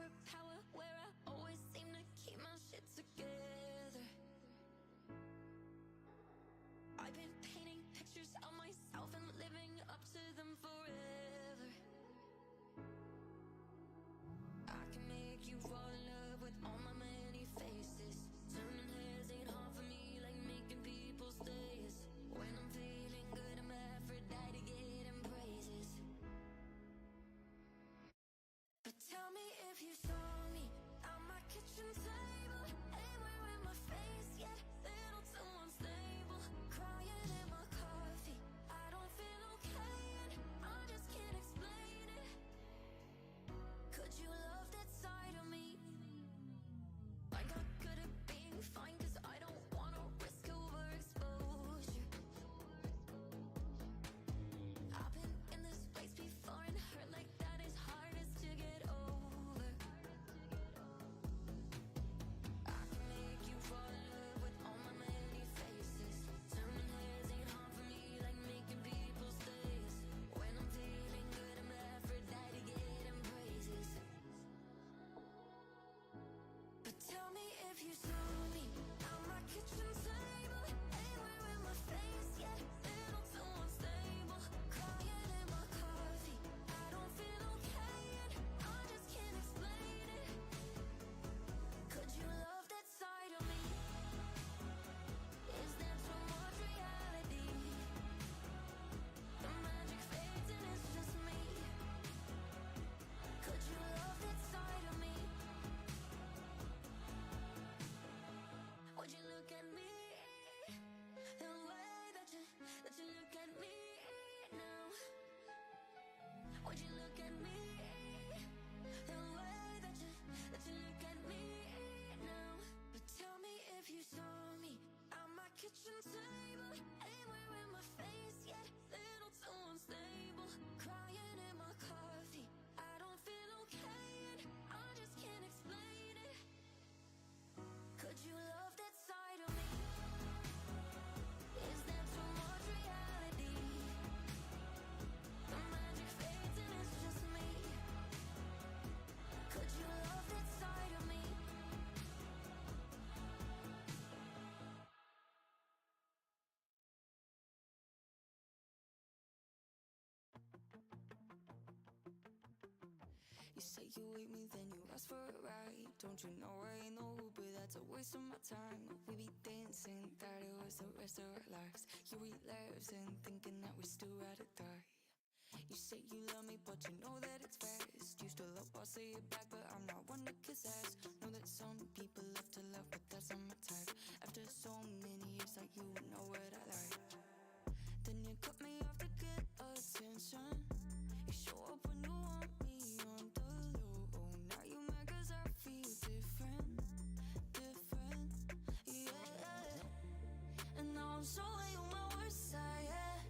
superpower where I always seem to keep my shit together. I've been painting pictures of myself and living up to them forever. I can make you fall in love with all my many faces. Turning heads ain't hard for me, like making people stays. When I'm feeling good, I'm Aphrodite getting praises. But tell me if you saw me at my kitchen table, anywhere in my face, yet little too unstable. Crying in my coffee, I don't feel okay, and I just can't explain it. Could you love that side of me? Like I could have been fine, cause I don't wanna risk overexposure. I've been in this place before and hurt like that is hardest to get over. I can make you fall in love with all my many faces. Turning heads ain't hard for me, like making people stays. When I'm feeling good, I'm Aphrodite getting praises. But tell me if you saw me at my kitchen table, anywhere in my face, yet little too unstable. Crying in my coffee, I don't feel okay, and I just can't explain it. Could you love that side of me? Is there too much reality? The magic fades and it's just me. Could you love that side of me? Would you look at me the way that you look at me now? Would you look at me the way that you look at me now? But tell me if you saw me at my kitchen table, anywhere in my face, yet little too unstable. Crying in my coffee, I don't feel okay, and I just can't explain it. Could you love that side of me? Is there too much reality? The magic fades and it's just me. Could you love that side of me? You say you hate me, then you ask for a ride. Don't you know I ain't no Uber, that's a waste of my time. We be dancing, thought it was the rest of our lives. You relapsing, thinking that we still ride or die. You say you love me, but you know that it's fast. Used to love, I'll say it back, but I'm not one to kiss ass. Know that some people love to love, but that's not my type. After so many years, like you would know what I like. Then you cut me off to get attention. You show up when you want me on the low. Now you mad cause I feel different, yeah. And now I'm showing you my worst side, yeah.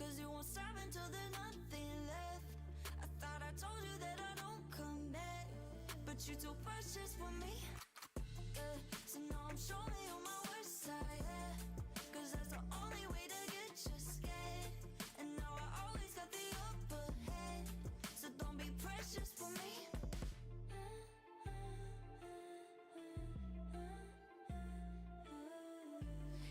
Cause you won't stop until there's nothing left. I thought I told you that I don't come back, but you're too precious for me, yeah. So now I'm showing you my worst side, yeah. Cause that's the only way to get you scared. And now I always got the upper hand, so don't be precious for me.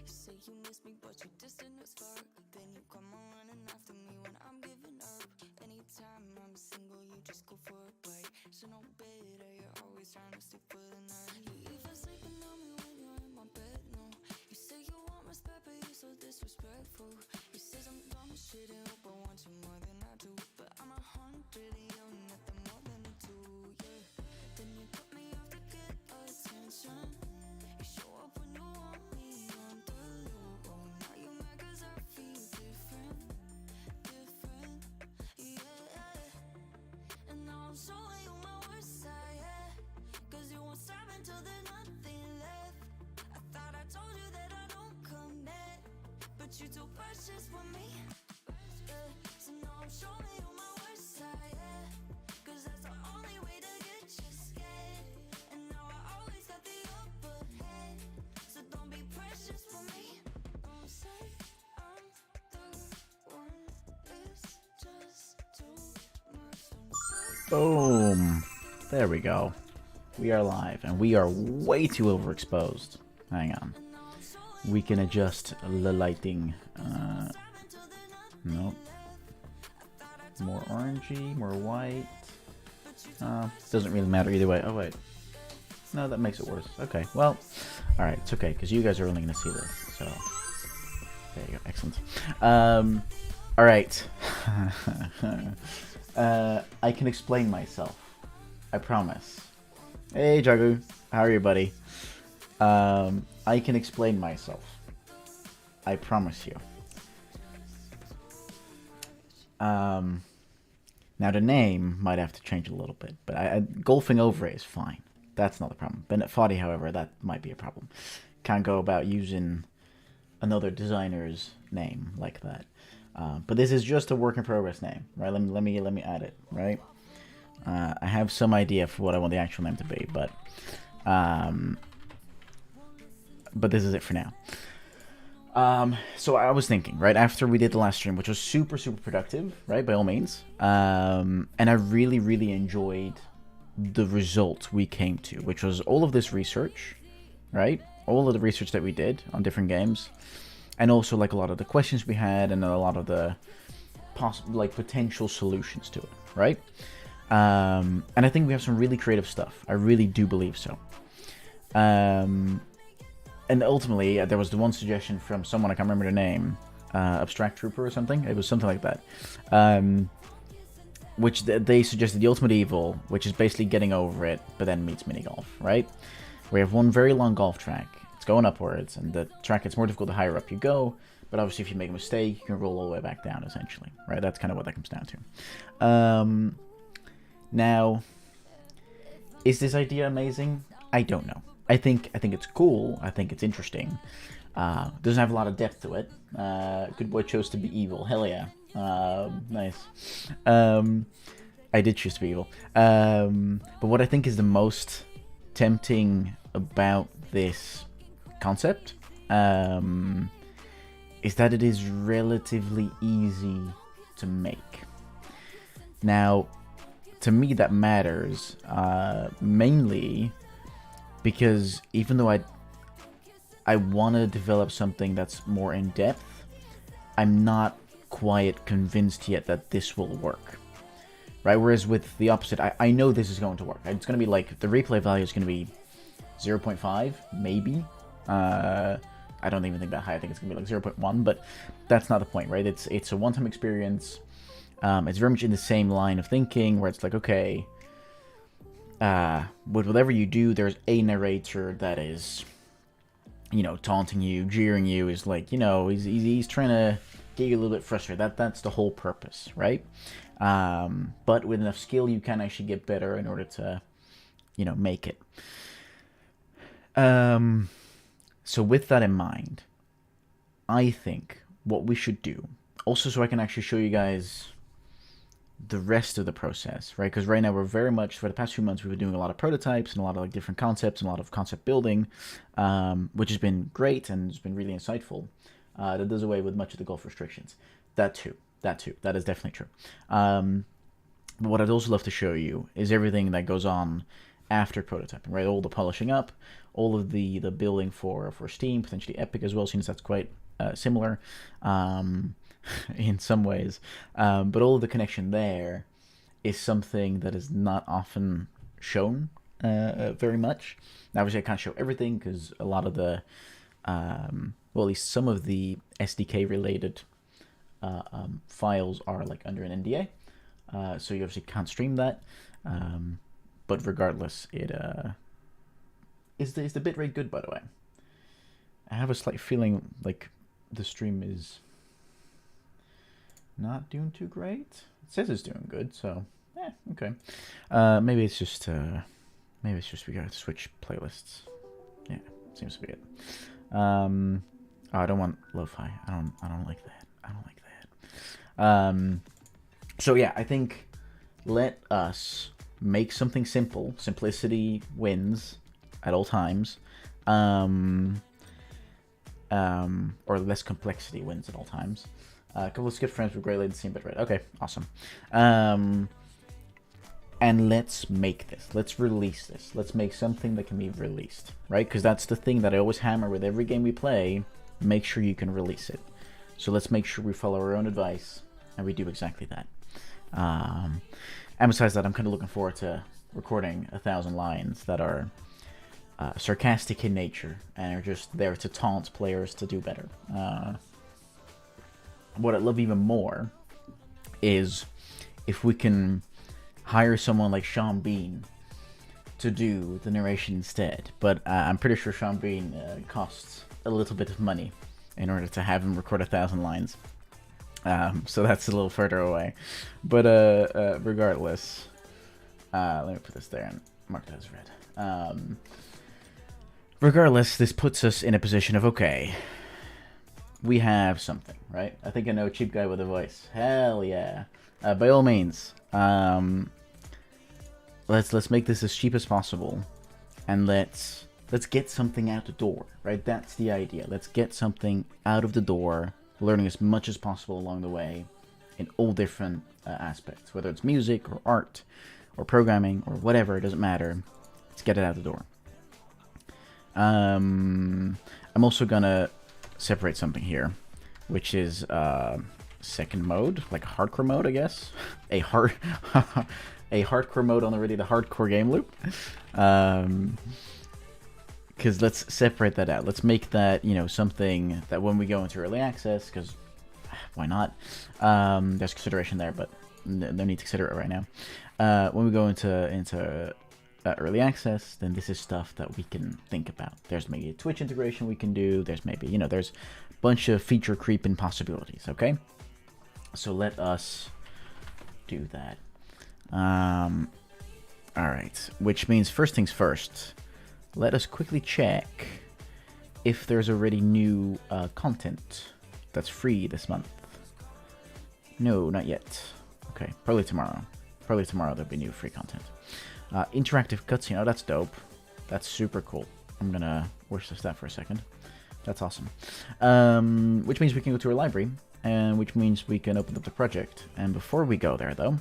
You say you miss me, but you're distant as fuck. Then you come on running after me when I'm giving up. Anytime I'm single, you just go for a bite. So no better, you're always trying to stick for the night. You even sleeping on me when you're in my bed, no. You say you want respect, but you're so disrespectful. You say some dumb shit and hope I want you more than I do. But I'm 100 and you're nothing more than a 2, yeah. Then you cut me off to get attention. You show up when you want me on the low. Now you mad cause I feel different, yeah. And now I'm showing you my worst side, yeah. Cause you won't stop until there's nothing left. I thought I told you that I don't come back, but you're too precious for me, yeah. So now I'm showing you my worst side, yeah. Cause that's the only way to get you scared. And now I always got the upper hand, so don't be precious for me. Don't say I'm the one, it's just too much. Don't say Boom. There we go. We are live, and we are way too overexposed. Hang on. We can adjust the lighting. Nope. More orangey, more white. Doesn't really matter either way. Oh, wait. No, that makes it worse. Okay, well, alright, it's okay, because you guys are only going to see this, so... There you go, excellent. Alright. I can explain myself. I promise. Hey, Jagu. How are you, buddy? I can explain myself. I promise you. Now, the name might have to change a little bit, but golfing over it is fine. That's not the problem. Bennett Foddy, however, that might be a problem. Can't go about using another designer's name like that. But this is just a work in progress name, right? Let me add it, right? I have some idea for what I want the actual name to be, but this is it for now. So I was thinking, right, after we did the last stream, which was super productive, right, by all means, and I really enjoyed the result we came to, which was all of this research, right, all of the research that we did on different games, and also like a lot of the questions we had and a lot of the potential solutions to it, right? And I think we have some really creative stuff. I really do believe so. And ultimately, there was the one suggestion from someone, I can't remember their name, Abstract Trooper or something. It was something like that. Which they suggested the ultimate evil, which is basically getting over it, but then meets mini golf, right? We have one very long golf track. It's going upwards, and the track gets more difficult the higher up you go. But obviously, if you make a mistake, you can roll all the way back down, essentially, right? That's kind of what that comes down to. Now, is this idea amazing? I don't know. I think it's cool. I think it's interesting. Doesn't have a lot of depth to it. Good boy chose to be evil. Hell yeah. Nice. I did choose to be evil. But what I think is the most tempting about this concept is that it is relatively easy to make. Now, to me that matters mainly because even though I want to develop something that's more in depth, I'm not quite convinced yet that this will work, right? Whereas with the opposite, I know this is going to work. It's going to be like, the replay value is going to be 0.5, maybe. I don't even think that high. I think it's going to be like 0.1, but that's not the point, right? It's a one-time experience. It's very much in the same line of thinking, where it's like, okay, with whatever you do, there's a narrator that is, taunting you, jeering you, is like, he's trying to get you a little bit frustrated. That's the whole purpose, right? But with enough skill, you can actually get better in order to, make it. So with that in mind, I think what we should do, also so I can actually show you guys the rest of the process, right? Because right now we're very much, for the past few months, we've been doing a lot of prototypes and a lot of different concepts and a lot of concept building, which has been great and has been really insightful. That does away with much of the golf restrictions. That too. That is definitely true. But what I'd also love to show you is everything that goes on after prototyping, right? All the polishing up, all of the building for Steam, potentially Epic as well, since that's quite similar in some ways. But all of the connection there is something that is not often shown very much. Now, obviously, I can't show everything because a lot of the, well, at least some of the SDK-related files are like under an NDA, so you obviously can't stream that. But regardless, it is the bitrate good, by the way? I have a slight feeling like the stream is not doing too great. It says it's doing good, so okay. Maybe it's just we gotta switch playlists. Yeah, seems to be it. Oh, I don't want lo-fi. I don't like that. I don't like that. So yeah, I think let us make something simple. Simplicity wins at all times. Or less complexity wins at all times. A couple of good friends with great latency and bitrate. Okay, awesome. and let's make this. Let's release this. Let's make something that can be released, right? Because that's the thing that I always hammer with every game we play. Make sure you can release it. So let's make sure we follow our own advice, and we do exactly that. And besides that, I'm kind of looking forward to recording 1,000 lines that are sarcastic in nature and are just there to taunt players to do better. What I'd love even more is if we can hire someone like Sean Bean to do the narration instead. But I'm pretty sure Sean Bean costs a little bit of money in order to have him record 1,000 lines. So that's a little further away. But regardless, let me put this there and mark that as red. Regardless, this puts us in a position of, okay, we have something, right? I think I know Cheap Guy with a Voice. Hell yeah. By all means, let's make this as cheap as possible, and let's get something out the door, right? That's the idea. Let's get something out of the door, learning as much as possible along the way in all different aspects, whether it's music or art or programming or whatever, it doesn't matter. Let's get it out the door. I'm also gonna separate something here, which is second mode, like hardcore mode, I guess. A hardcore mode on already the hardcore game loop. Because let's separate that out. Let's make that, you know, something that when we go into early access, because why not? There's consideration there, but no need to consider it right now. When we go into early access, then this is stuff that we can think about. There's maybe a Twitch integration we can do. There's maybe, you know, there's a bunch of feature creeping possibilities, okay? So let us do that. Alright, which means first things first, let us quickly check if there's already new content that's free this month. No, not yet. Okay, probably tomorrow. Probably tomorrow there'll be new free content. Interactive cutscene, oh that's dope. That's super cool. I'm gonna watch this that for a second. That's awesome. Which means we can go to our library, and which means we can open up the project. And before we go there though,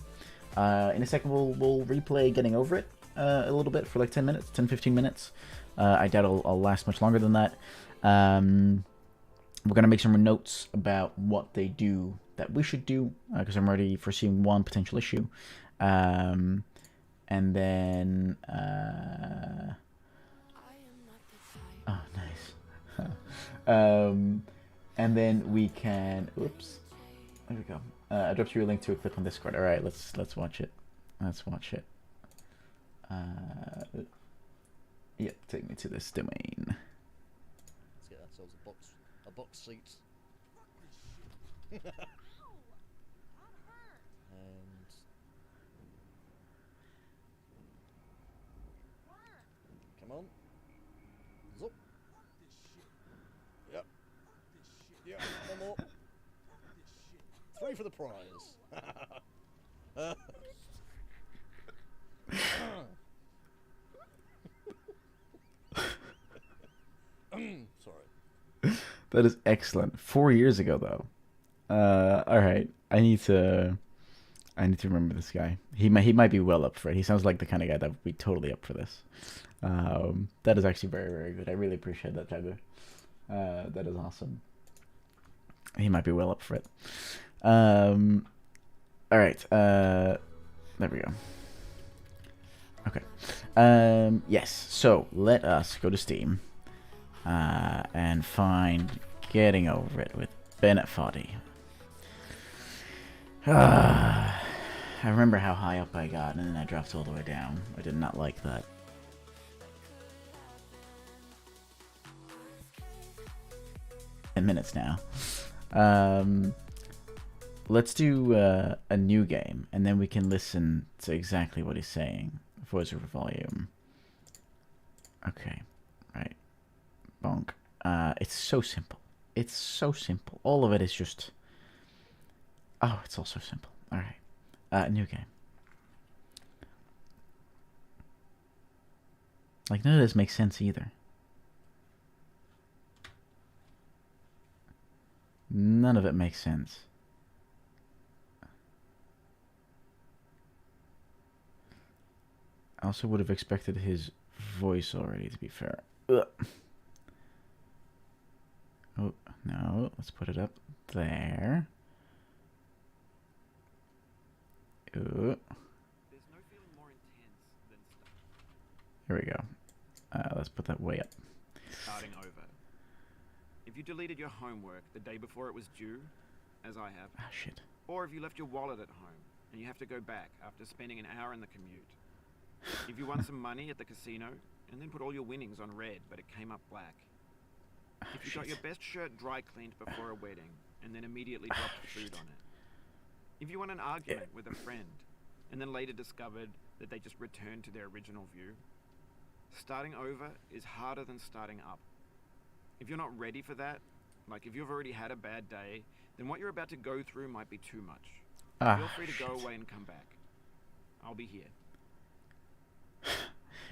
in a second we'll replay Getting Over It a little bit for like 10 minutes, 10-15 minutes. I doubt I'll last much longer than that. We're gonna make some notes about what they do that we should do, because I'm already foreseeing one potential issue. And then oh nice. And then we can, oops, there we go. I dropped you a link to a clip on Discord. All right, let's watch it. Let's watch it. Yep, take me to this domain. Let's get ourselves a box seat. And come on. Zup. Yep. Yep, one more. 3 for the prize. Sorry. That is excellent. 4 years ago, though. All right. I need to remember this guy. He might be well up for it. He sounds like the kind of guy that would be totally up for this. That is actually very, very good. I really appreciate that, Jagger. That is awesome. He might be well up for it. All right. There we go. Okay. Yes. So let us go to Steam and find Getting Over It with Bennett Foddy. I remember how high up I got, and then I dropped all the way down. I did not like that. Minutes now. Let's do a new game, and then we can listen to exactly what he's saying. Voice over volume. Okay, right. Bonk. It's so simple. It's so simple. All of it is just... Oh, it's all so simple. Alright. New game. Like, none of this makes sense either. None of it makes sense. I also would have expected his voice already, to be fair. Ugh. Oh, no. Let's put it up there. Ooh. There's no feeling more intense than Here we go. Let's put that way up. starting over. If you deleted your homework the day before it was due, as I have, Ah, shit. or if you left your wallet at home and you have to go back after spending an hour in the commute. If you won some money at the casino and then put all your winnings on red but it came up black. If you got your best shirt dry cleaned before a wedding and then immediately dropped food on it. If you won an argument with a friend and then later discovered that they just returned to their original view. Starting over is harder than starting up. If you're not ready for that, like if you've already had a bad day, then what you're about to go through might be too much. Feel free to go away and come back. I'll be here.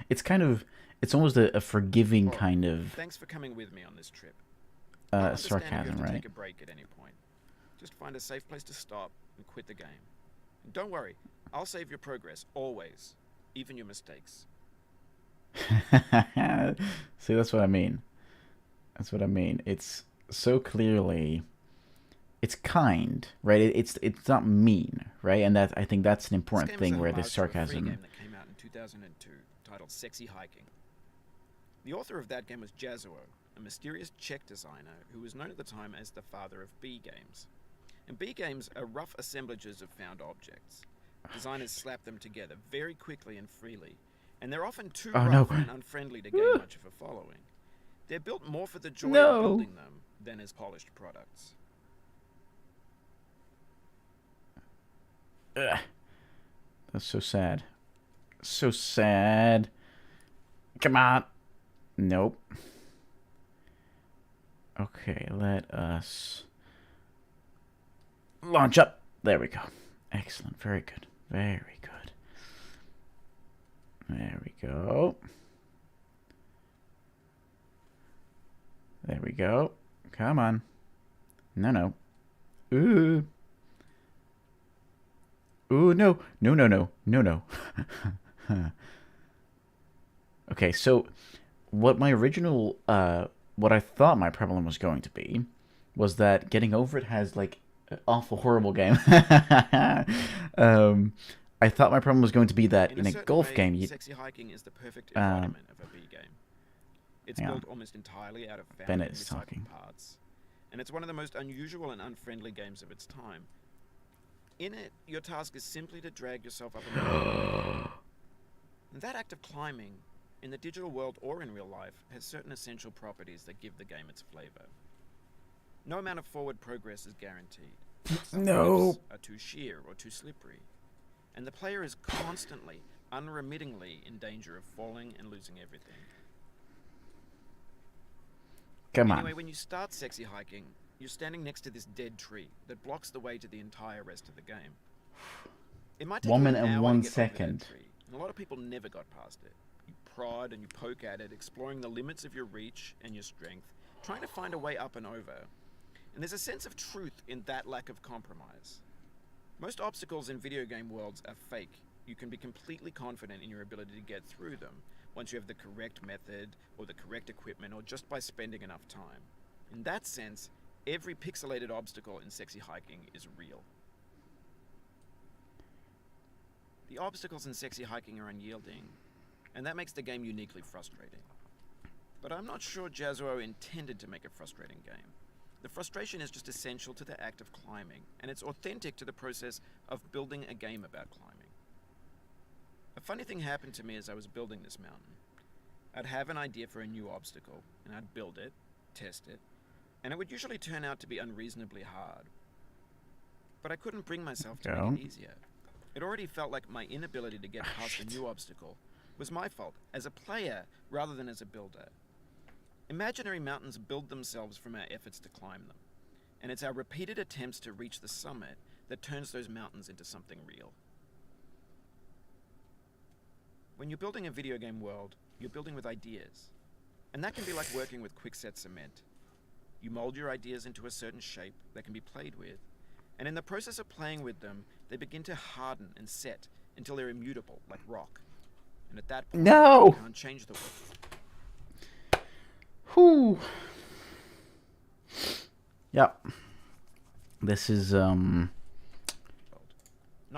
It's kind of, it's almost a forgiving kind of Thanks for coming with me on this trip. I understand if you sarcasm, have to right? take a break at any point. Just find a safe place to stop and quit the game. And don't worry, I'll save your progress, always. Even your mistakes. See, that's what I mean. That's what I mean. It's so clearly, it's kind, right? It's not mean, right? And that, I think that's an important thing where this sarcasm. Game that came out in 2002 titled Sexy Hiking. The author of that game was Jazuo, a mysterious Czech designer who was known at the time as the father of B games. And B games are rough assemblages of found objects. Designers slap them together very quickly and freely, and they're often too rough and unfriendly to gain much of a following. They're built more for the joy of building them than as polished products. Ugh. That's so sad. So sad. Come on. Nope. Okay, let us launch up. There we go. Excellent. Very good. Very good. There we go. There we go. Come on. No. Ooh. Ooh, no. No. Okay, so what my original, what I thought my problem was going to be was that getting over it has, like, an awful, horrible game. I thought my problem was going to be that in a golf game, you... Sexy Hiking is the perfect embodiment of a B game. It's built almost entirely out of found and recycled parts. And it's one of the most unusual and unfriendly games of its time. In it, your task is simply to drag yourself up and that act of climbing, in the digital world or in real life, has certain essential properties that give the game its flavor. No amount of forward progress is guaranteed. Some cliffs are too sheer or too slippery. And the player is constantly, unremittingly in danger of falling and losing everything. Anyway, when you start Sexy Hiking, you're standing next to this dead tree that blocks the way to the entire rest of the game. It might take 1 you minute an and hour 1 to get over that second. tree, and a lot of people never got past it. You prod and you poke at it, exploring the limits of your reach and your strength, trying to find a way up and over. And there's a sense of truth in that lack of compromise. Most obstacles in video game worlds are fake. You can be completely confident in your ability to get through them once you have the correct method or the correct equipment or just by spending enough time. In that sense, every pixelated obstacle in Sexy Hiking is real. The obstacles in Sexy Hiking are unyielding, and that makes the game uniquely frustrating. But I'm not sure Jazuo intended to make a frustrating game. The frustration is just essential to the act of climbing, and it's authentic to the process of building a game about climbing. A funny thing happened to me as I was building this mountain. I'd have an idea for a new obstacle, and I'd build it, test it, and it would usually turn out to be unreasonably hard. But I couldn't bring myself to make it easier. It already felt like my inability to get past a new obstacle was my fault as a player rather than as a builder. Imaginary mountains build themselves from our efforts to climb them, and it's our repeated attempts to reach the summit that turns those mountains into something real. When you're building a video game world, you're building with ideas, and that can be like working with quickset cement. You mold your ideas into a certain shape that can be played with, and in the process of playing with them, they begin to harden and set until they're immutable, like rock. And at that point, No! you can't change the world. Whew. Yep. This is, Not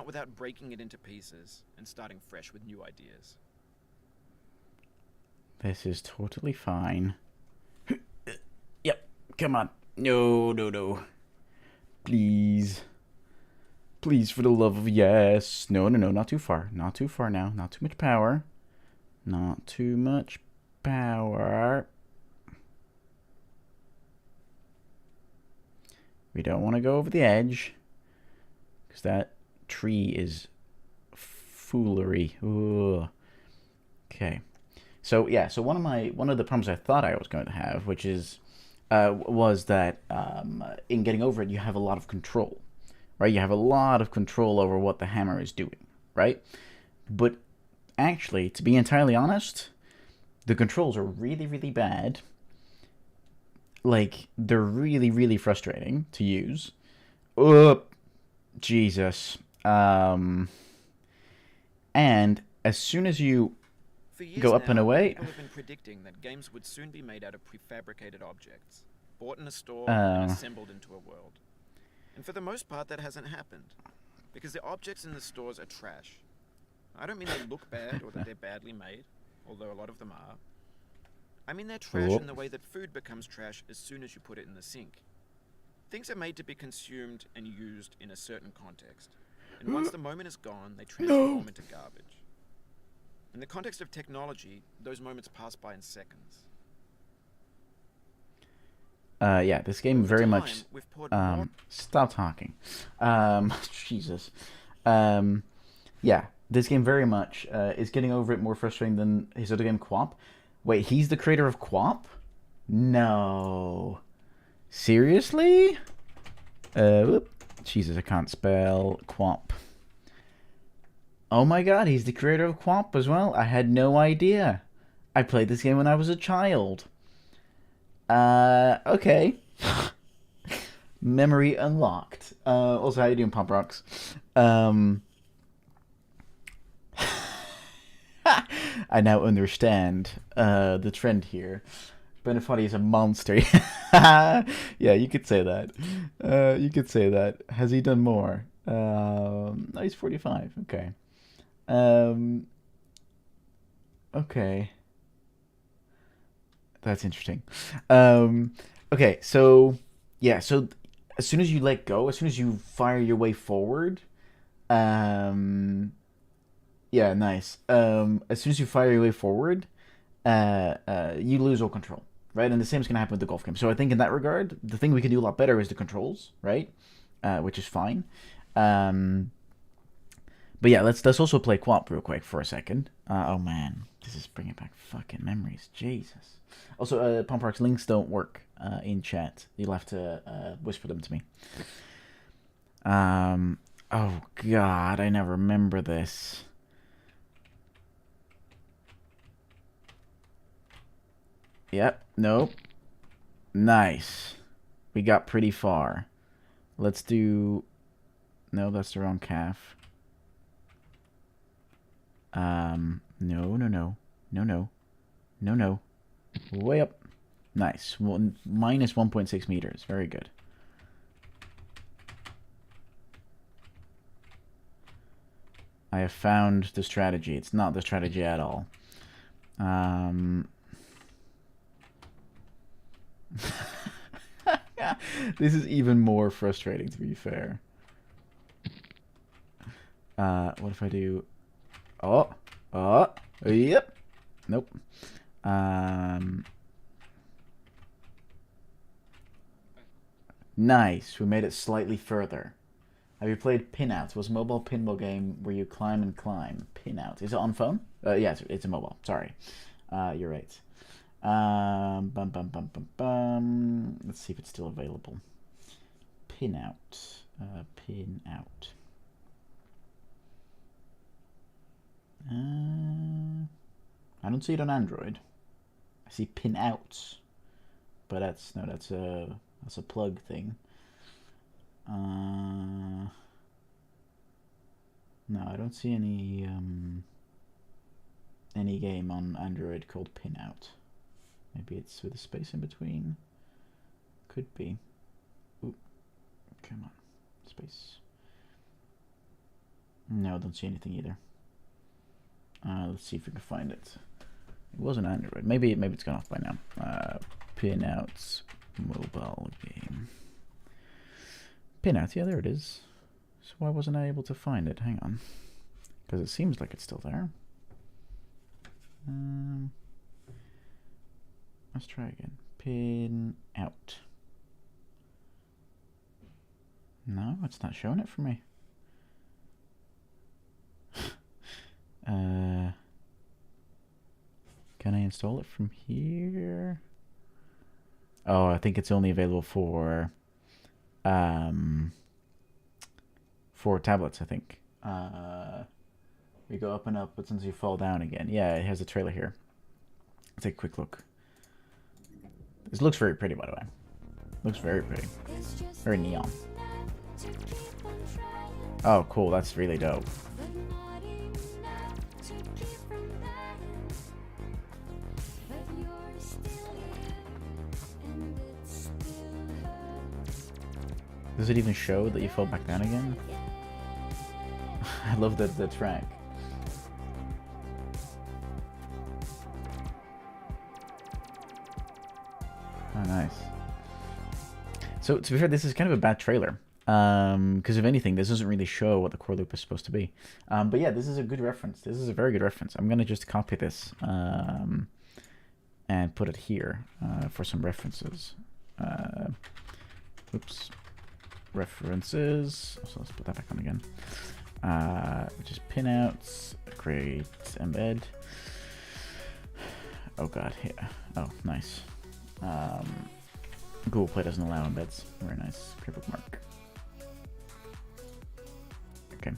without breaking it into pieces and starting fresh with new ideas. This is totally fine. Yep. Come on. No, no, no. Please. Please, for the love of yes. No, no, no. Not too far. Not too far now. Not too much power. Not too much power. We don't want to go over the edge. Because that tree is foolery. Ugh. Okay. So yeah, so one of the problems I thought I was going to have, which is was that in getting over it, you have a lot of control, right? You have a lot of control over what the hammer is doing, right? But actually, to be entirely honest, the controls are really, really bad. Like, they're really, really frustrating to use. Jesus. And as soon as you For years go up and now, away. people have been predicting that games would soon be made out of prefabricated objects, bought in a store and assembled into a world. And for the most part, that hasn't happened, because the objects in the stores are trash. I don't mean they look bad or that they're badly made, although a lot of them are. I mean they're trash in the way that food becomes trash as soon as you put it in the sink. Things are made to be consumed and used in a certain context, and once the moment is gone, they transform into garbage. In the context of technology, those moments pass by in seconds. Yeah, this game Over very time, much. we've poured more Stop talking. Jesus. Yeah, this game very much is getting over it more frustrating than his other game, Quap. Wait, he's the creator of Quap? No. Seriously? Whoop. Jesus, I can't spell Quap. Oh my god, he's the creator of Quap as well? I had no idea. I played this game when I was a child. Okay. Memory unlocked. Also, how you doing, Pop Rocks? I now understand the trend here. Benefati is a monster. Yeah, you could say that. You could say that. Has he done more? No, he's 45. Okay. Okay. That's interesting. Okay, so yeah, so as soon as you let go, as soon as you fire your way forward, yeah, nice. As soon as you fire your way forward, you lose all control, right? And the same is gonna happen with the golf game. So I think in that regard, the thing we can do a lot better is the controls, right? Which is fine. But yeah, let's also play Quap real quick for a second. Oh man, this is bringing back fucking memories. Jesus. Also, Pump Park's links don't work in chat. You'll have to whisper them to me. Oh god, I now remember this. Yep, nope. Nice. We got pretty far. Let's do... No, that's the wrong calf. No, no, no. No, no. No, no. Way up. Nice. Minus 1.6 meters. Very good. I have found the strategy. It's not the strategy at all. This is even more frustrating, to be fair. What if I do... Oh, yep. Nope. Nice. We made it slightly further. Have you played Pinout? It was a mobile pinball game where you climb and climb. Pinout. Is it on phone? Yeah, it's a mobile. Sorry. You're right. Let's see if it's still available. Pinout. Pinout. I don't see it on Android. I see Pinouts, but that's a plug thing. No, I don't see any any game on Android called Pinout. Maybe it's with a space in between. Could be. Oop. Come on. Space. No, don't see anything either. Let's see if we can find it. It was an Android. Maybe it's gone off by now. Pinouts mobile game. Pinout, yeah, there it is. So why wasn't I able to find it? Hang on. Because it seems like it's still there. Let's try again. Pin out. No, it's not showing it for me. Can I install it from here? Oh, I think it's only available for tablets, I think. We go up and up, but since you fall down again. Yeah, it has a trailer here. Let's take a quick look. This looks very pretty, by the way. Looks very pretty. Very neon. Oh, cool. That's really dope. Does it even show that you fell back down again? I love the track. Oh, nice. So, to be fair, this is kind of a bad trailer. Because if anything, this doesn't really show what the core loop is supposed to be. But yeah, this is a good reference. This is a very good reference. I'm going to just copy this and put it here for some references. Oops. References. So let's put that back on again. Which is pinouts. Create embed. Oh god, yeah. Oh, nice. Google Play doesn't allow embeds. Very nice. Create bookmark. Okay.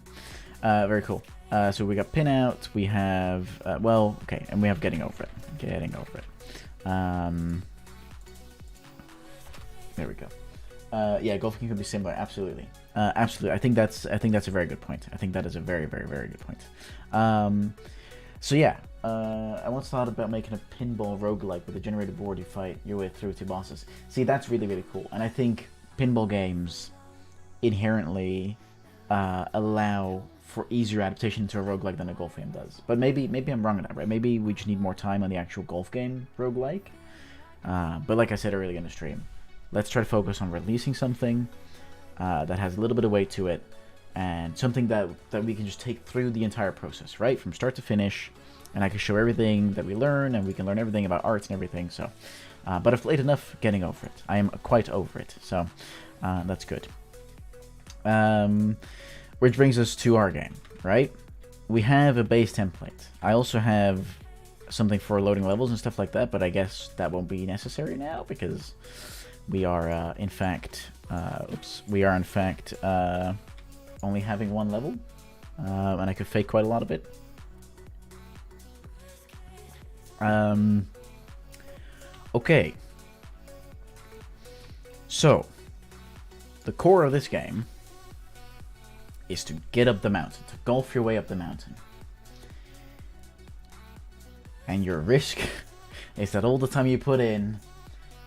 Very cool. So we got pinout. We have well, okay, and we have getting over it. Getting over it. There we go. Yeah, golfing can be similar. Absolutely, absolutely. I think that's a very good point. I think that is a very, very, very good point. So yeah, I once thought about making a pinball roguelike with a generated board you fight your way through two bosses. See, that's really, really cool. And I think pinball games inherently allow for easier adaptation to a roguelike than a golf game does. But maybe I'm wrong on that, right? Maybe we just need more time on the actual golf game roguelike. But like I said earlier in the stream, let's try to focus on releasing something that has a little bit of weight to it, and something that we can just take through the entire process, right? From start to finish, and I can show everything that we learn, and we can learn everything about arts and everything, so. But if late enough, getting over it. I am quite over it, so that's good. Which brings us to our game, right? We have a base template. I also have something for loading levels and stuff like that, but I guess that won't be necessary now, because we are in fact only having one level, and I could fake quite a lot of it. Okay, so the core of this game is to get up the mountain, to golf your way up the mountain, and your risk is that all the time you put in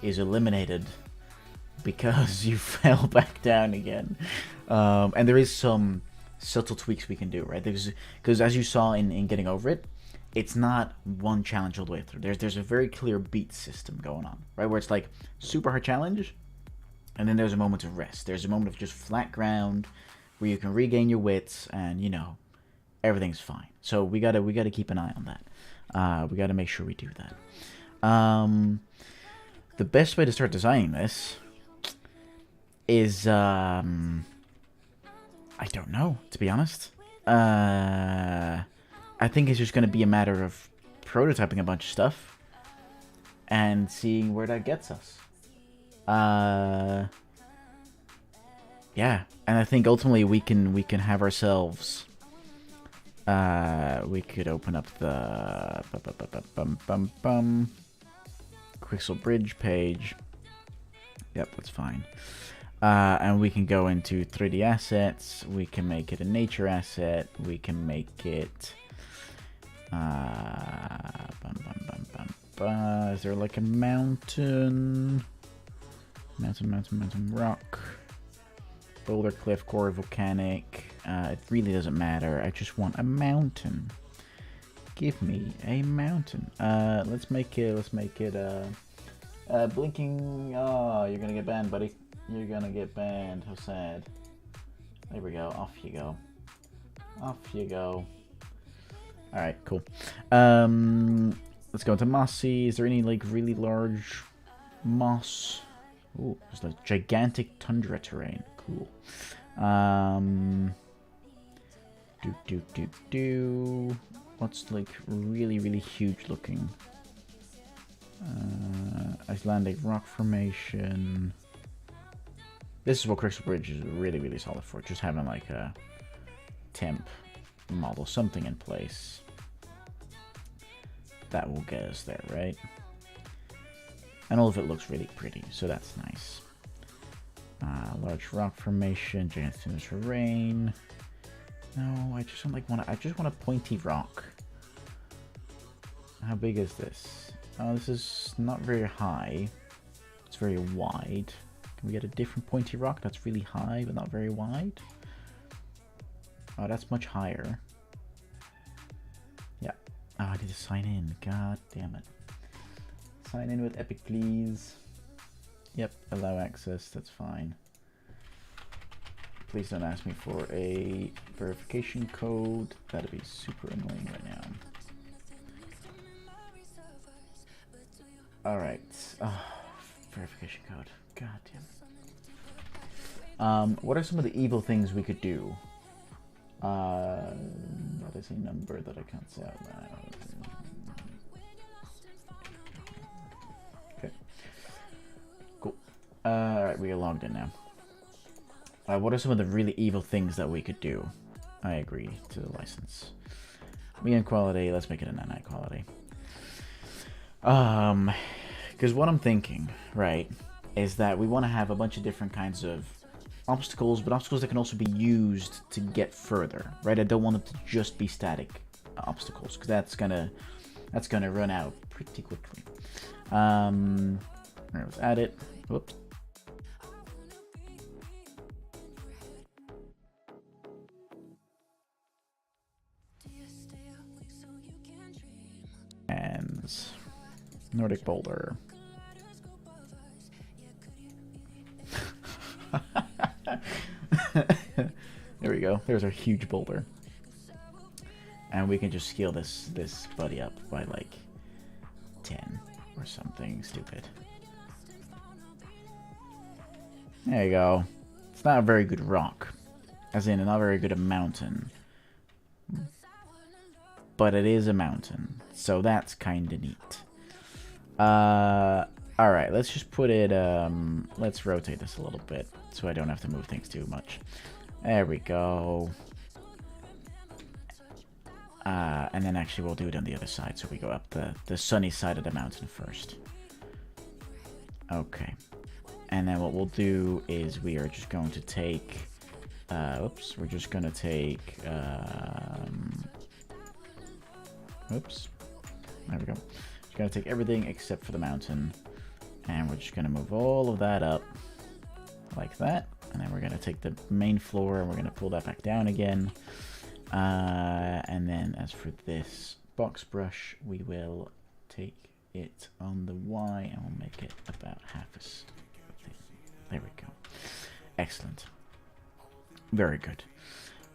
is eliminated because you fell back down again. And there is some subtle tweaks we can do, right? Because as you saw in Getting Over It, it's not one challenge all the way through. There's a very clear beat system going on, right? Where it's like super hard challenge, and then there's a moment of rest. There's a moment of just flat ground where you can regain your wits, and you know, everything's fine. So we gotta keep an eye on that. We gotta make sure we do that. The best way to start designing this is I don't know, to be honest. I think it's just going to be a matter of prototyping a bunch of stuff and seeing where that gets us. Yeah, and I think ultimately we can have ourselves. We could open up the Quixel Bridge page. Yep, that's fine. And we can go into 3D assets. We can make it a nature asset. We can make it Is there like a mountain? Mountain, rock. Boulder, cliff, core, volcanic. It really doesn't matter. I just want a mountain. Give me a mountain. Let's make it blinking. Oh, you're gonna get banned, buddy. You're gonna get banned. How sad. There we go. Off you go. Off you go. Alright, cool. Let's go into mossy. Is there any like really large moss? Ooh, there's like gigantic tundra terrain. Cool. What's like really huge looking? Icelandic rock formation. This is what Crystal Bridge is really solid for. Just having like a temp model, something in place that will get us there, right? And all of it looks really pretty, so that's nice. Large rock formation, gigantic terrain. No, I just don't like I just want a pointy rock. How big is this? Oh, this is not very high. It's very wide. Can we get a different pointy rock that's really high but not very wide? Oh, that's much higher. Yeah. Oh, I need to sign in. God damn it. Sign in with Epic, please. Yep, allow access. That's fine. Please don't ask me for a verification code. That'd be super annoying right now. Alright. Oh, verification code. God damn it. What are some of the evil things we could do? That is a number that I can't say out loud. Okay. Cool. Alright, we are logged in now. What are some of the really evil things that we could do? I agree to the license. Medium quality, let's make it a 9 quality. Because what I'm thinking, right, is that we want to have a bunch of different kinds of obstacles, but obstacles that can also be used to get further, right? I don't want it to just be static obstacles, because that's gonna run out pretty quickly. Alright, let's add it. Whoops. And Nordic Boulder. There we go. There's our huge boulder. And we can just scale this buddy up by like 10 or something stupid. There you go. It's not a very good rock. As in, not very good a mountain. But it is a mountain. So that's kind of neat. Alright, let's just put it, let's rotate this a little bit so I don't have to move things too much. There we go. And then actually we'll do it on the other side, so we go up the sunny side of the mountain first. Okay. And then what we'll do is we are just going to take, oops, we're just going to take, oops, there we go. Just going to take everything except for the mountain. And we're just going to move all of that up like that. And then we're going to take the main floor and we're going to pull that back down again. And then as for this box brush, we will take it on the Y and we'll make it about half as thin. There we go. Excellent. Very good.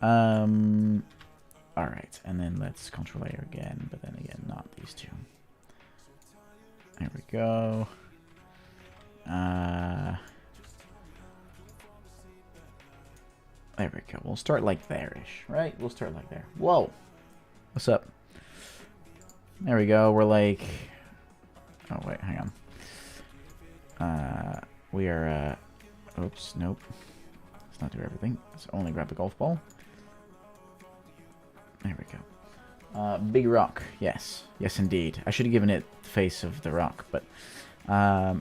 Alright, and then let's control layer again, but then again, not these two. There we go. There we go. We'll start like there-ish, right? We'll start like there. Whoa! What's up? There we go. We're like... Oh, wait. Hang on. We are... Oops. Nope. Let's not do everything. Let's only grab the golf ball. There we go. Big rock. Yes. Yes, indeed. I should have given it the face of the rock, but...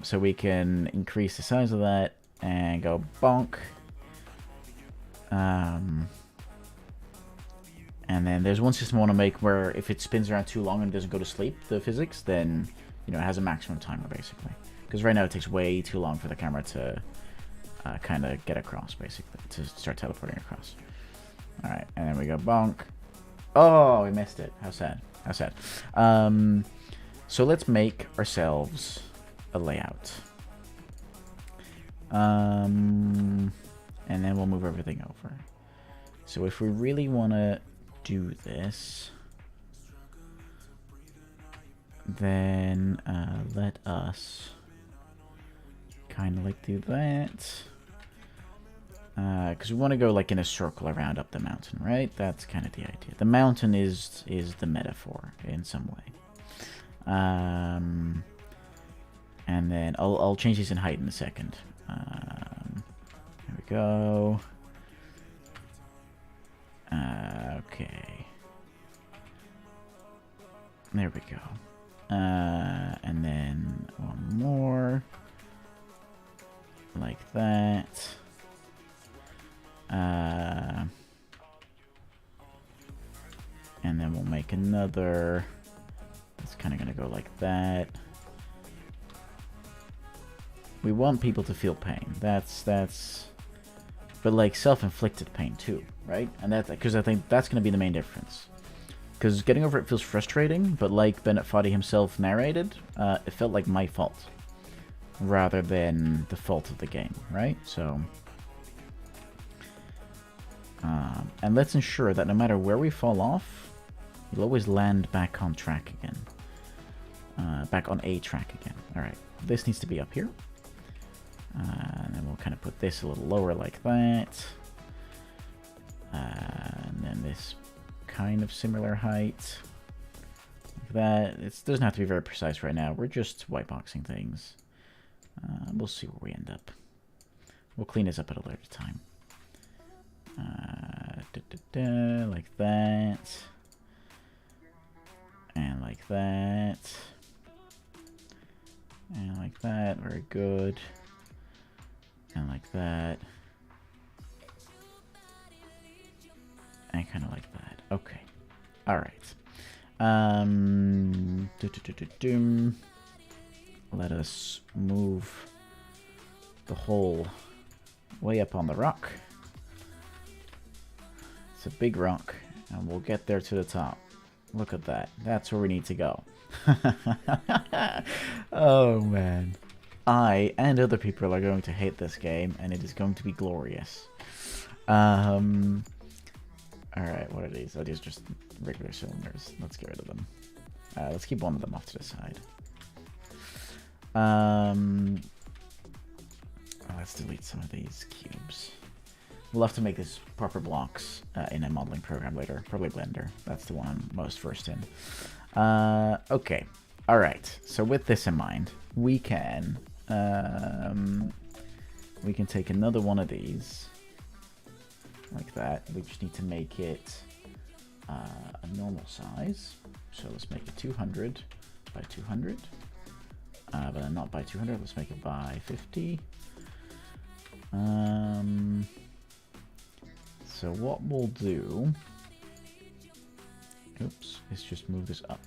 so we can increase the size of that and go bonk. And And then there's one system I want to make where if it spins around too long and doesn't go to sleep, the physics, then, you know, it has a maximum timer, basically. Because right now it takes way too long for the camera to kind of get across, basically, to start teleporting across. Alright, and then we go bonk. Oh, we missed it. How sad. How sad. So let's make ourselves a layout. And then we'll move everything over. So if we really want to do this, then let us kind of like do that. Because we want to go like in a circle around up the mountain, right? That's kind of the idea. The mountain is the metaphor in some way. And then I'll change these in height in a second. There we go. Okay. There we go. And then one more. Like that. And then we'll make another. It's kind of going to go like that. We want people to feel pain. That's but like self-inflicted pain too, right? And that's because I think that's going to be the main difference. Because getting over it feels frustrating, but like Bennett Foddy himself narrated, it felt like my fault rather than the fault of the game, right? So, and let's ensure that no matter where we fall off, you'll always land back on track again. Back on a track again. Alright, this needs to be up here. And then we'll kind of put this a little lower like that. And then this kind of similar height. Like that. It doesn't have to be very precise right now. We're just whiteboxing things. We'll see where we end up. We'll clean this up at a later time. Like that. And like that. And like that. Very good. And like that. And kind of like that. Okay. Alright. Let us move the hole way up on the rock. It's a big rock, and we'll get there to the top. Look at that. That's where we need to go. Oh, man. I and other people are going to hate this game, and it is going to be glorious. Alright, what are these? Oh, these are just regular cylinders. Let's get rid of them. Let's keep one of them off to the side. Let's delete some of these cubes. We'll have to make these proper blocks in a modeling program later. Probably Blender. That's the one I'm most versed in. Okay. Alright. So with this in mind, we can take another one of these. Like that. We just need to make it a normal size. So let's make it 200 by 200. But then not by 200. Let's make it by 50. So what we'll do, oops, is just move this up.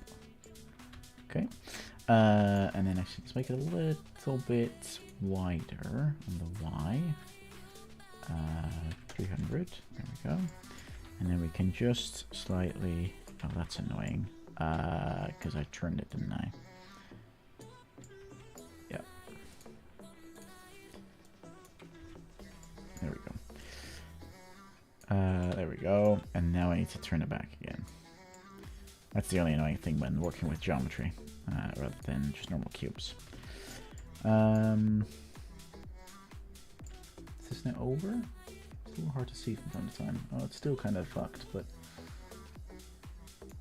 Okay. And then actually let's make it a little bit wider on the Y. 300. There we go. And then we can just slightly. Oh, that's annoying. Because I turned it, didn't I? Yep. There we go. There we go. And now I need to turn it back again. That's the only annoying thing when working with geometry, rather than just normal cubes. Is this now over? It's a little hard to see from time to time. Oh, it's still kind of fucked, but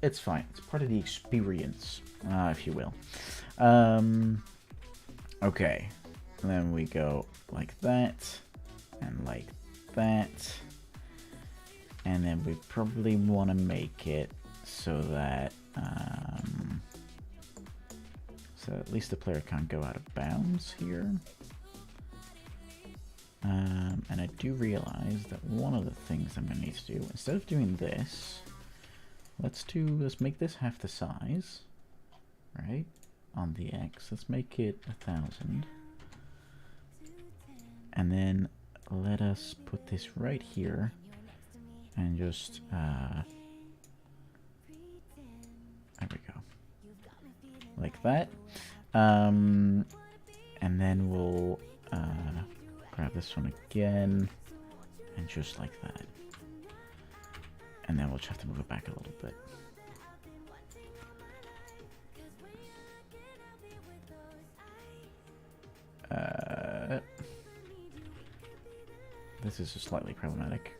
it's fine. It's part of the experience, if you will. Okay. And then we go like that, and like that. And then we probably want to make it so that at least the player can't go out of bounds here. And I do realize that one of the things I'm going to need to do, instead of doing this, let's make this half the size, right? On the X, let's make it 1,000. And then let us put this right here and just, there we go. Like that. And then we'll grab this one again and just like that. And then we'll just have to move it back a little bit. This is just slightly problematic.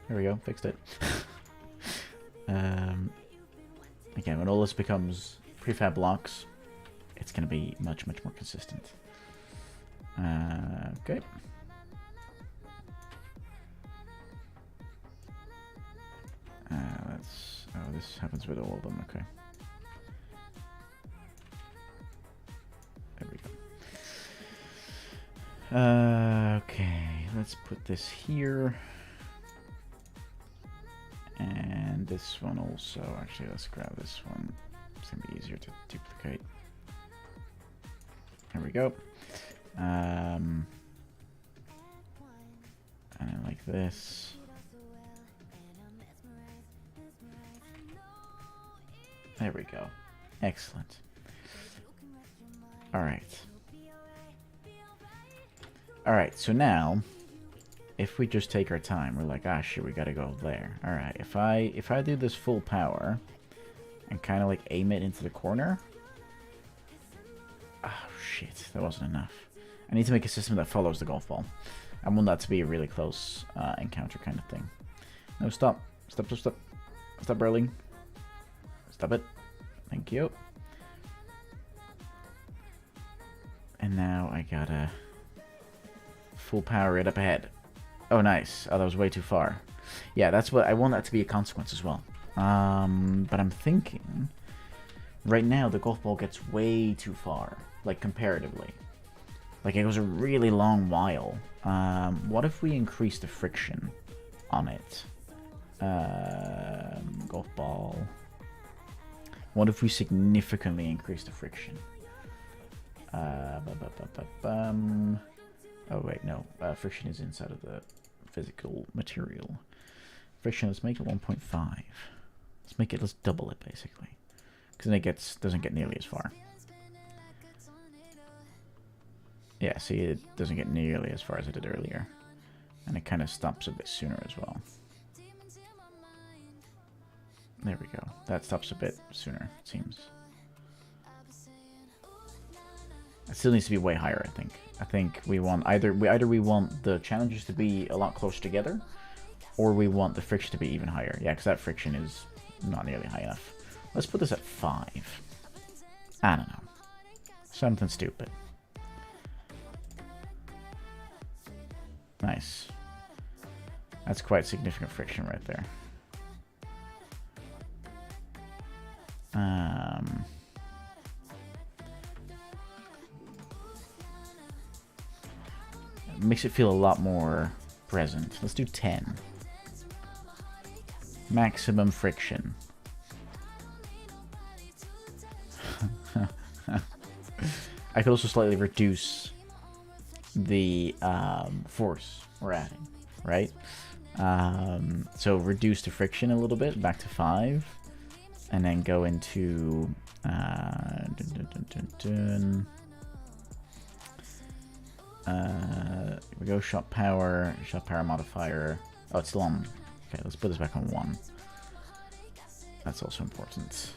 There we go, fixed it. Again, when all this becomes prefab blocks, it's going to be much, much more consistent. Okay. Oh, this happens with all of them, okay. There we go. Okay, let's put this here. And this one also. Actually, let's grab this one. It's going to be easier to duplicate. There we go. And then like this. There we go. Excellent. Alright. Alright, so now, if we just take our time, we're like, ah shit, we gotta go there. Alright, if I do this full power, and kind of like aim it into the corner. Oh shit, that wasn't enough. I need to make a system that follows the golf ball. I want that to be a really close encounter kind of thing. No, stop. Stop, stop, stop. Stop rolling. Stop it. Thank you. And now I gotta full power it up ahead. Oh, nice. Oh, that was way too far. Yeah, that's what I want that to be a consequence as well. But I'm thinking right now the golf ball gets way too far, like comparatively. Like it goes a really long while. What if we increase the friction on it? Golf ball. What if we significantly increase the friction? Oh wait, no. Friction is inside of the physical material. Friction, let's make it 1.5. Let's double it basically. Because then it doesn't get nearly as far. Yeah, see, it doesn't get nearly as far as it did earlier. And it kind of stops a bit sooner as well. There we go. That stops a bit sooner, it seems. It still needs to be way higher, I think. I think we want either we want the challenges to be a lot closer together, or we want the friction to be even higher. Yeah, because that friction is not nearly high enough. Let's put this at 5. I don't know. Something stupid. Nice. That's quite significant friction right there. It makes it feel a lot more present. Let's do 10. Maximum friction. I could also slightly reduce the force we're adding, right? So reduce the friction a little bit, back to 5. And then go into we go shot power modifier. Oh, it's still on. Okay, let's put this back on 1. That's also important.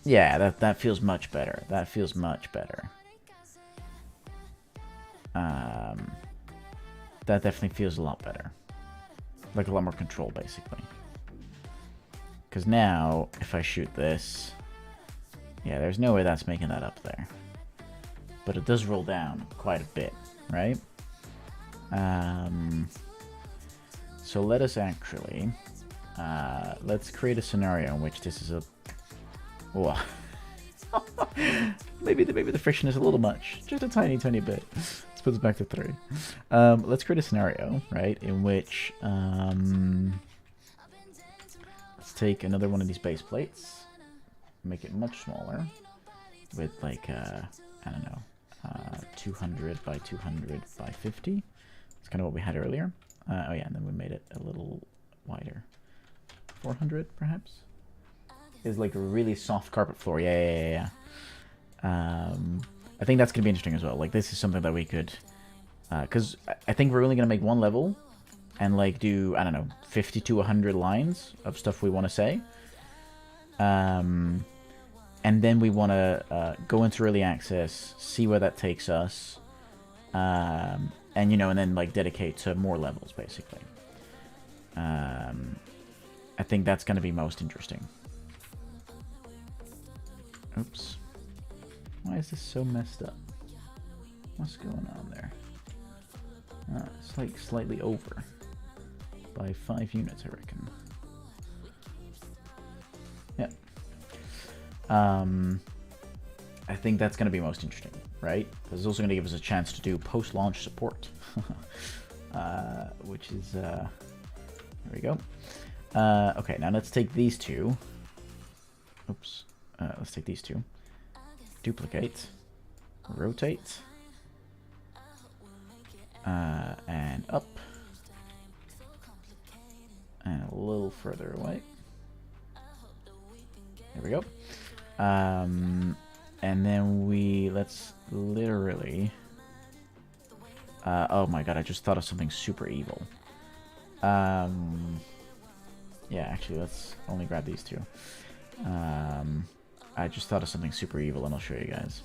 Yeah, that feels much better. That feels much better. That definitely feels a lot better. Like a lot more control, basically. Because now, if I shoot this, yeah, there's no way that's making that up there. But it does roll down quite a bit, right? So let us actually, let's create a scenario in which this is a, maybe the friction is a little much, just a tiny bit. Let's Let's put this back to 3. Let's create a scenario, right, in which let's take another one of these base plates, make it much smaller, with like I don't know, 200 by 200 by 50. It's kind of what we had earlier. Oh yeah, and then we made it a little wider. 400 perhaps. Is like a really soft carpet floor. Yeah. I think that's gonna be interesting as well. Like this is something that we could, because I think we're only gonna make one level, and like do, I don't know, 50 to 100 lines of stuff we want to say. And then we want to go into early access, see where that takes us, and you know, and then like dedicate to more levels basically. I think that's gonna be most interesting. Oops. Why is this so messed up? What's going on there? It's like slightly over. By 5 units, I reckon. Yeah. I think that's going to be most interesting, right? This is also going to give us a chance to do post-launch support. Which is... there we go. Okay, now let's take these two. Oops. Let's take these two. Duplicate. Rotate. And up. And a little further away. There we go. And then let's literally... oh my god, I just thought of something super evil. Yeah, actually, let's only grab these two. I just thought of something super evil, and I'll show you guys.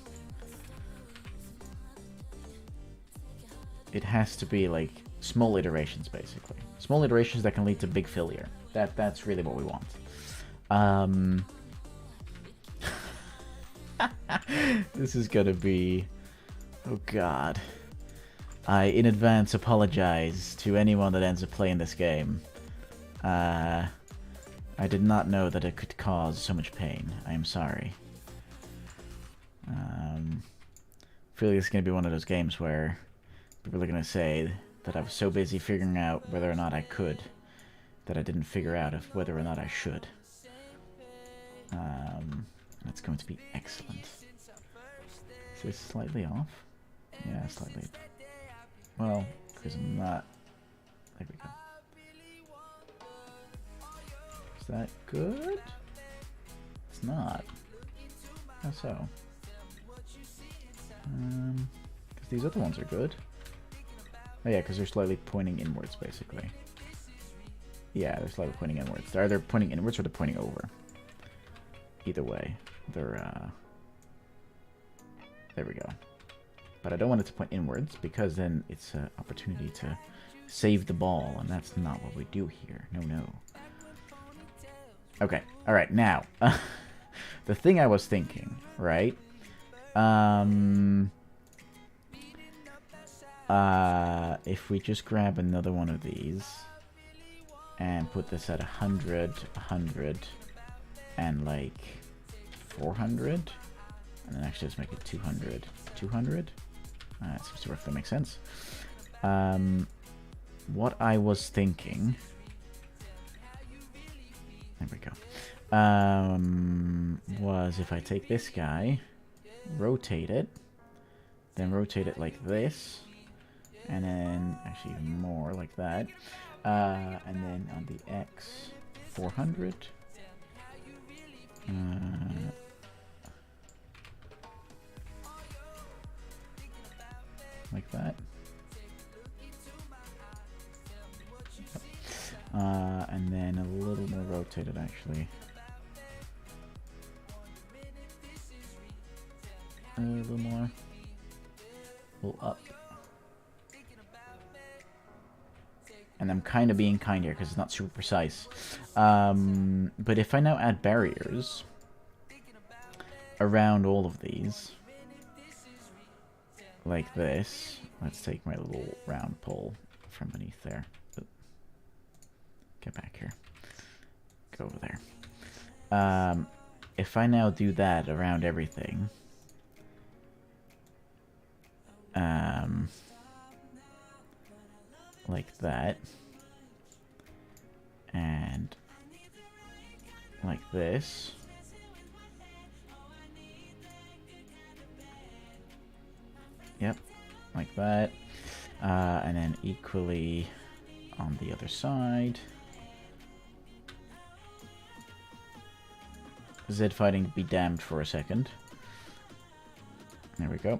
It has to be like small iterations, basically. Small iterations that can lead to big failure. That's really what we want. This is gonna be... Oh god. I in advance apologize to anyone that ends up playing this game. I did not know that it could cause so much pain. I am sorry. I feel like it's going to be one of those games where people are going to say that I was so busy figuring out whether or not I could that I didn't figure out whether or not I should. That's going to be excellent. Is this slightly off? Yeah, slightly. Well, because I'm not... There we go. Is that good? It's not. How so? Because these other ones are good. Oh yeah, because they're slightly pointing inwards, basically. Yeah, they're slightly pointing inwards. They're either pointing inwards or they're pointing over. Either way, they're... There we go. But I don't want it to point inwards, because then it's an opportunity to save the ball, and that's not what we do here. No. Okay, alright, now, the thing I was thinking, right, if we just grab another one of these, and put this at 100, 100, and like 400, and then actually let's make it 200, 200, that seems to work, that makes sense. What I was thinking... There we go. Was if I take this guy, rotate it, then rotate it like this, and then actually even more like that, and then on the X, 400. Like that. And then a little more rotated, actually. A little more. A little up. And I'm kind of being kind here because it's not super precise. But if I now add barriers around all of these, like this, let's take my little round pole from beneath there. Get back here. Go over there. If I now do that around everything, like that. And like this. Yep, like that. And then equally on the other side. Z fighting be damned for a second. There we go.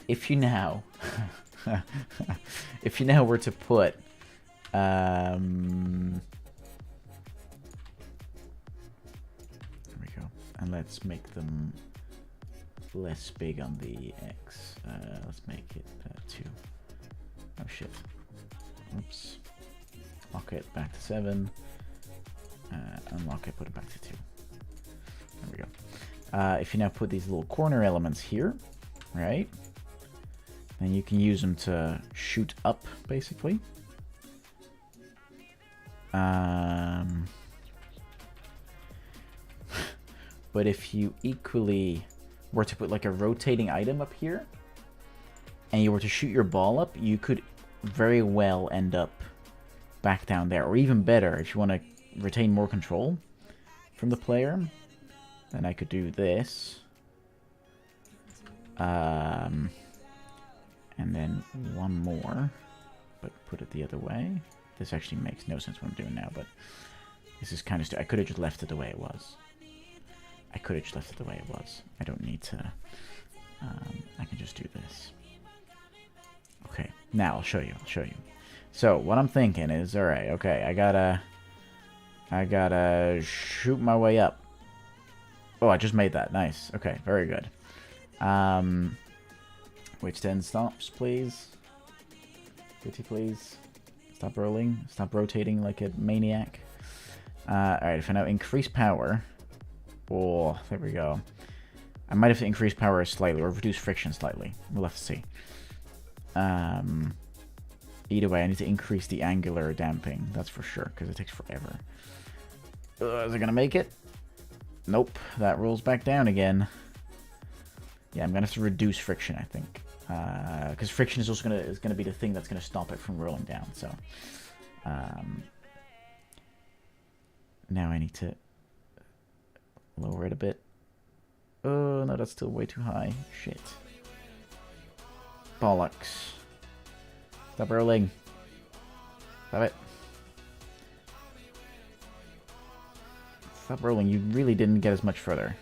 If you now if you now were to put there we go, and let's make them less big on the X. Let's make it 2. Oh shit. Oops. Lock it back to 7. Unlock it, put it back to 2. There we go. If you now put these little corner elements here, right? Then you can use them to shoot up, basically. But if you equally were to put like a rotating item up here, and you were to shoot your ball up, you could very well end up back down there. Or even better, if you want to retain more control from the player, then I could do this. And then one more, but put it the other way. This actually makes no sense what I'm doing now, but this is kind of I could have just left it the way it was. I could have just left it the way it was. I don't need to. I can just do this. Okay, now I'll show you. So what I'm thinking is, all right, okay, I gotta shoot my way up. Oh, I just made that. Nice. Okay, very good. Which then stops, please. Pretty please. Stop rolling. Stop rotating like a maniac. Alright, if I now increase power. Oh, there we go. I might have to increase power slightly or reduce friction slightly. We'll have to see. Either way, I need to increase the angular damping. That's for sure, because it takes forever. Is it going to make it? Nope. That rolls back down again. Yeah, I'm going to have to reduce friction, I think. Because friction is also going to be the thing that's going to stop it from rolling down. So now I need to lower it a bit. Oh, no, that's still way too high. Shit. Bollocks. Stop rolling. Stop it. Stop rolling. You really didn't get as much further.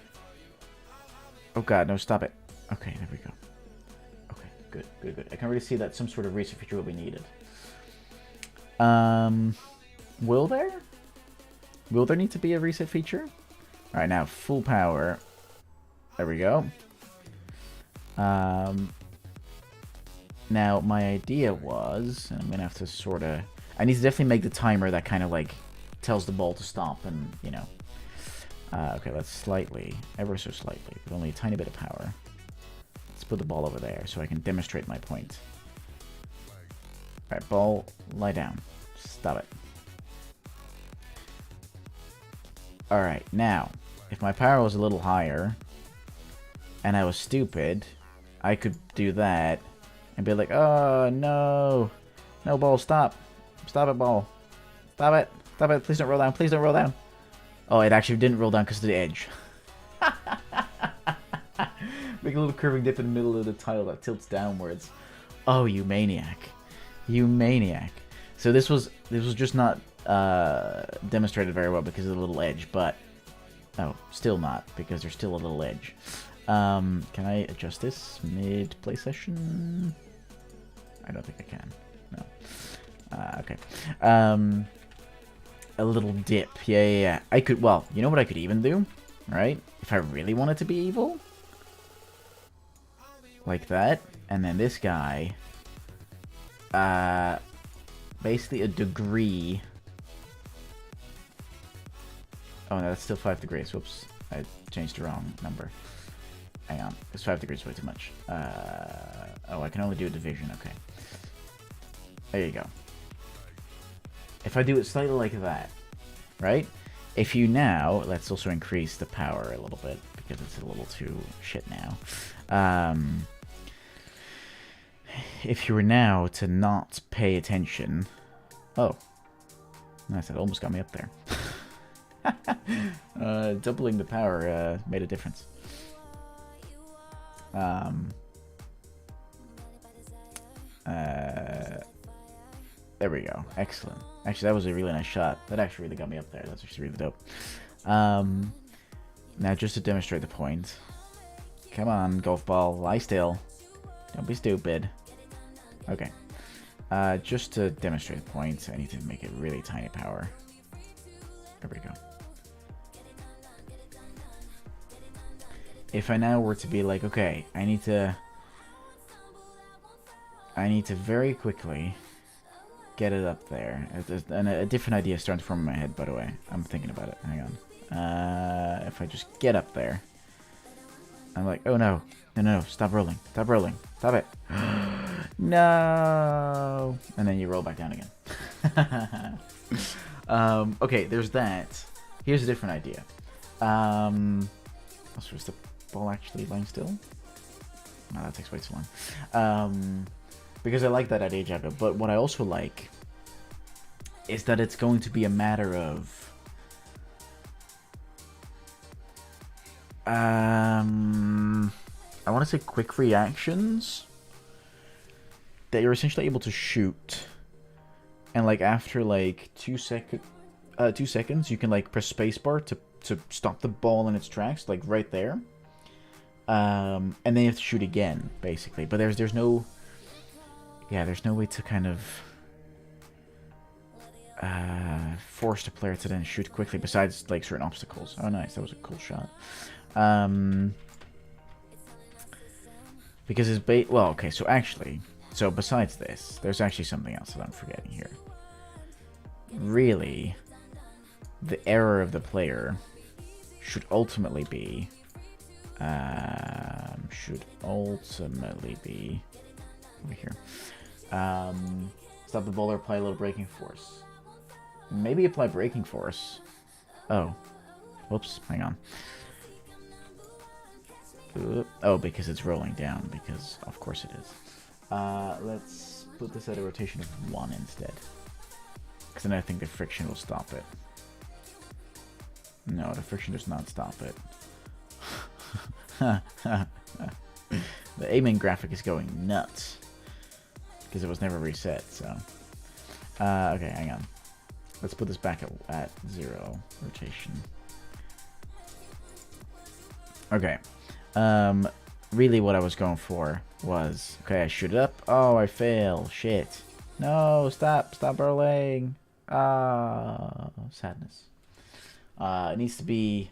Oh god, no, stop it. Okay, there we go. Okay, good, good, good. I can really see that some sort of reset feature will be needed. Will there? Will there need to be a reset feature? Alright, now, full power. There we go. Now, my idea was, and I'm going to have to sort of... I need to definitely make the timer that kind of, like, tells the ball to stop and, you know... okay, let's slightly, ever so slightly, with only a tiny bit of power. Let's put the ball over there so I can demonstrate my point. Alright, ball, lie down. Stop it. Alright, now, if my power was a little higher, and I was stupid, I could do that, and be like, oh, no. No, ball, stop. Stop it, ball. Stop it. Stop it. Please don't roll down. Please don't roll down. Oh, it actually didn't roll down because of the edge. Make a little curving dip in the middle of the tile that tilts downwards. Oh, you maniac. You maniac. So this was just not demonstrated very well because of the little edge, but... Oh, still not, because there's still a little edge. Can I adjust this mid-play session? I don't think I can. No. Okay. A little dip. Yeah. I could, well, you know what I could even do? Right? If I really wanted to be evil? Like that. And then this guy. Basically a degree. Oh, no, that's still 5 degrees. Whoops. I changed the wrong number. Hang on. It's 5 degrees way too much. Oh, I can only do a division. Okay. There you go. If I do it slightly like that, right? If you now, let's also increase the power a little bit because it's a little too shit now. if you were now to not pay attention... Oh. Nice, that almost got me up there. Doubling the power made a difference. There we go. Excellent. Actually, that was a really nice shot. That actually really got me up there. That's actually really dope. Now, just to demonstrate the point. Come on, golf ball. Lie still. Don't be stupid. Okay. Just to demonstrate the point, I need to make it really tiny power. There we go. If I now were to be like, okay, I need to very quickly get it up there. And a different idea is starting to form in my head, by the way. I'm thinking about it. Hang on. If I just get up there, I'm like, oh no. No, stop rolling. Stop rolling. Stop it. No. And then you roll back down again. Okay, there's that. Here's a different idea. Also, is the ball actually lying still? No, that takes way too long. Because I like that idea, Jago. But what I also like is that it's going to be a matter of I want to say quick reactions that you're essentially able to shoot, and like after like 2 seconds you can like press spacebar to stop the ball in its tracks, like right there, and then you have to shoot again basically. But there's no way to kind of force the player to then shoot quickly besides like certain obstacles. Oh nice, that was a cool shot. Because it's well, okay, so besides this, there's actually something else that I'm forgetting here. Really, the error of the player should ultimately be over here. Stop the bowler, apply a little braking force. Maybe apply braking force. Oh. Whoops, hang on. Oh, because it's rolling down, because of course it is. Let's put this at a rotation of 1 instead. Because then I think the friction will stop it. No, the friction does not stop it. The aiming graphic is going nuts. Because it was never reset, so... okay, hang on. Let's put this back at 0 rotation. Okay. Really what I was going for was... Okay, I shoot it up. Oh, I fail. Shit. No, stop rolling. Sadness. It needs to be...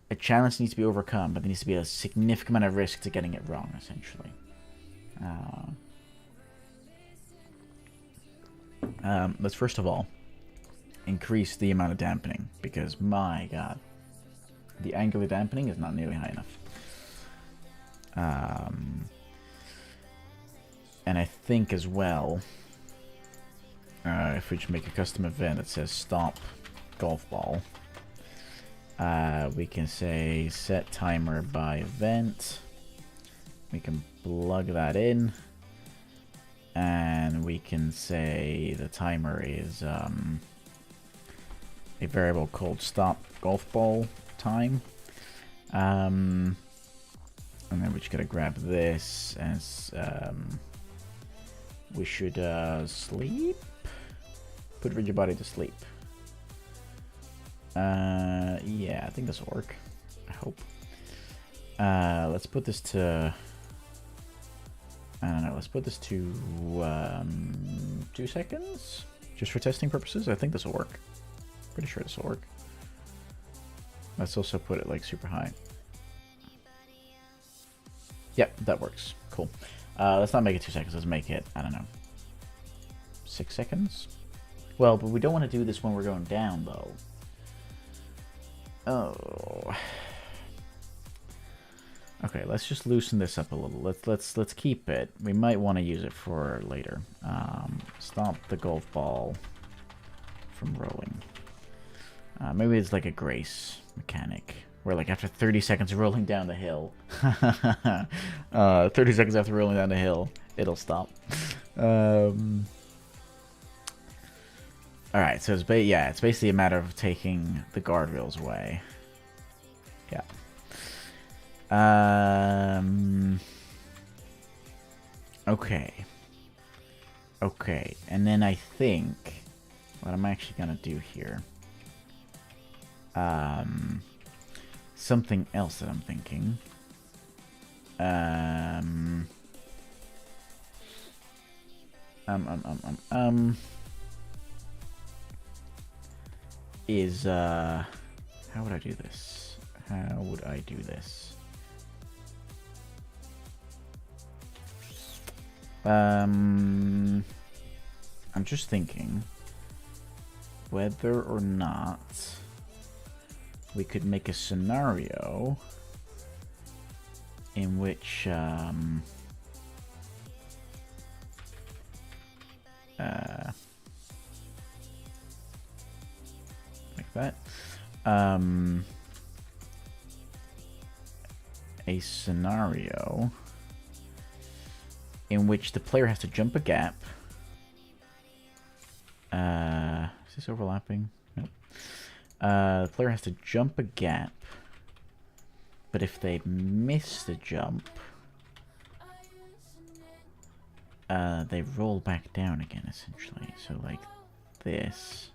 A challenge needs to be overcome, but there needs to be a significant amount of risk to getting it wrong, essentially. Let's first of all increase the amount of dampening, because my god, the angular dampening is not nearly high enough. And I think as well, if we just make a custom event that says stop golf ball, we can say set timer by event. We can plug that in, and we can say the timer is a variable called stop golf ball time. And then we just gotta grab this as we should sleep. Put rigid body to sleep. Yeah, I think this will work. I hope. Let's put this to... I don't know, let's put this to 2 seconds? Just for testing purposes? I think this will work. Pretty sure this will work. Let's also put it like super high. Yep, that works. Cool. Let's not make it 2 seconds, let's make it, I don't know, 6 seconds? Well, but we don't want to do this when we're going down, though. Oh. Okay, let's just loosen this up a little. Let's keep it. We might want to use it for later. Stop the golf ball from rolling. Maybe it's like a grace mechanic, where like after 30 seconds of rolling down the hill, 30 seconds after rolling down the hill, it'll stop. Alright, so it's it's basically a matter of taking the guardrails away. Yeah. Okay. Okay, and then I think what I'm actually gonna do here. Something else that I'm thinking. Is how would I do this? How would I do this? I'm just thinking whether or not we could make a scenario in which like that, a scenario in which the player has to jump a gap. Is this overlapping? Nope. The player has to jump a gap, but if they miss the jump, they roll back down again, essentially. So like this.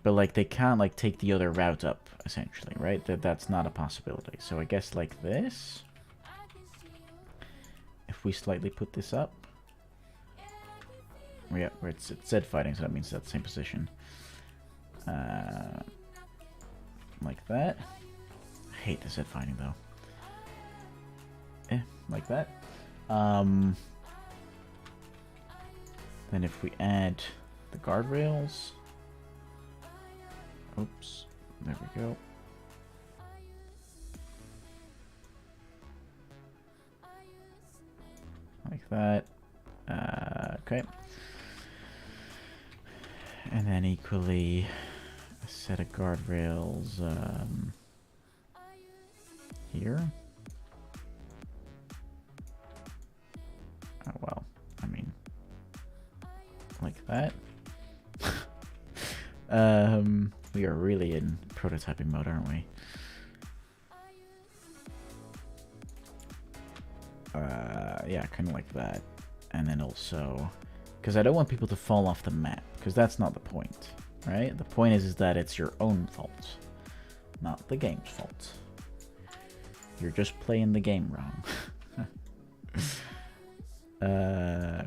But like they can't like take the other route up, essentially, right? That's not a possibility. So I guess like this. If we slightly put this up. Yeah, where it said fighting, so that means it's at the same position. Like that. I hate the set fighting though. Like that. Then if we add the guardrails. Oops. There we go. Like that. Okay. And then equally a set of guardrails here. Oh well, I mean, like that. We are really in prototyping mode, aren't we? Yeah, kind of like that. And then also, because I don't want people to fall off the map, because that's not the point, right? The point is that it's your own fault, not the game's fault. You're just playing the game wrong.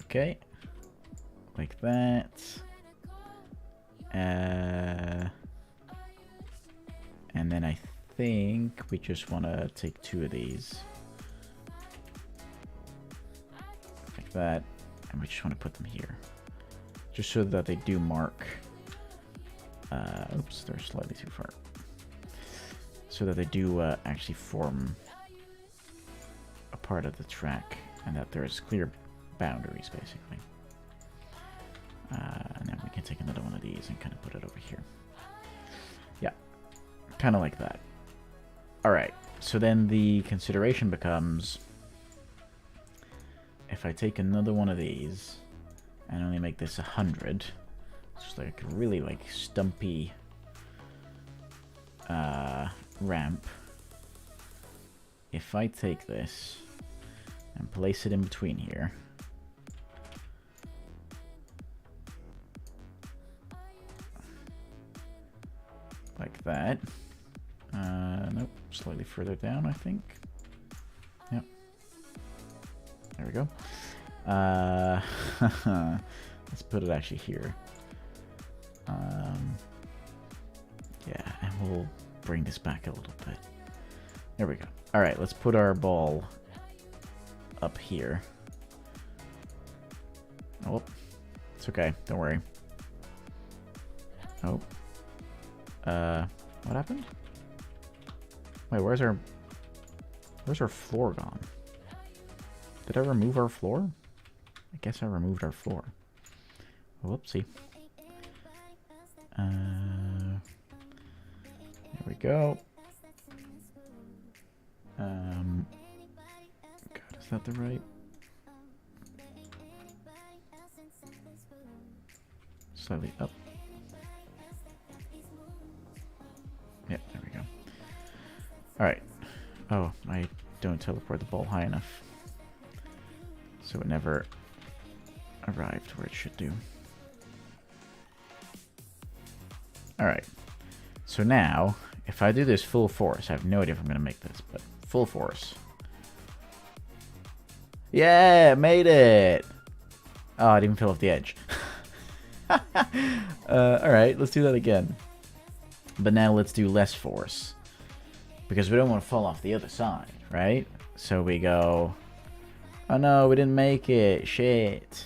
Okay. Like that. And then I think we just want to take two of these. Like that. And we just want to put them here. Just so that they do mark. Oops, they're slightly too far. So that they do actually form a part of the track. And that there's clear boundaries, basically. And then we can take another one of these and kind of put it over here. Yeah, kind of like that. Alright, so then the consideration becomes, if I take another one of these and only make this 100, it's just like a really like stumpy ramp. If I take this and place it in between here, like that. Nope, slightly further down, I think. Yep. There we go. Let's put it actually here. Yeah, and we'll bring this back a little bit. There we go. All right, let's put our ball up here. Oh, it's okay. Don't worry. Oh. What happened? Wait, where's our floor gone? Did I remove our floor? I guess I removed our floor. Whoopsie. There we go. God, is Is that the right? Slightly up. Yep, there we go. Alright. Oh, I don't teleport the ball high enough. So it never arrived where it should do. Alright. So now, if I do this full force, I have no idea if I'm going to make this, but full force. Yeah, made it! Oh, I didn't even fell off the edge. Alright, let's do that again. But now let's do less force. Because we don't want to fall off the other side, right? So we go... Oh no, we didn't make it. Shit.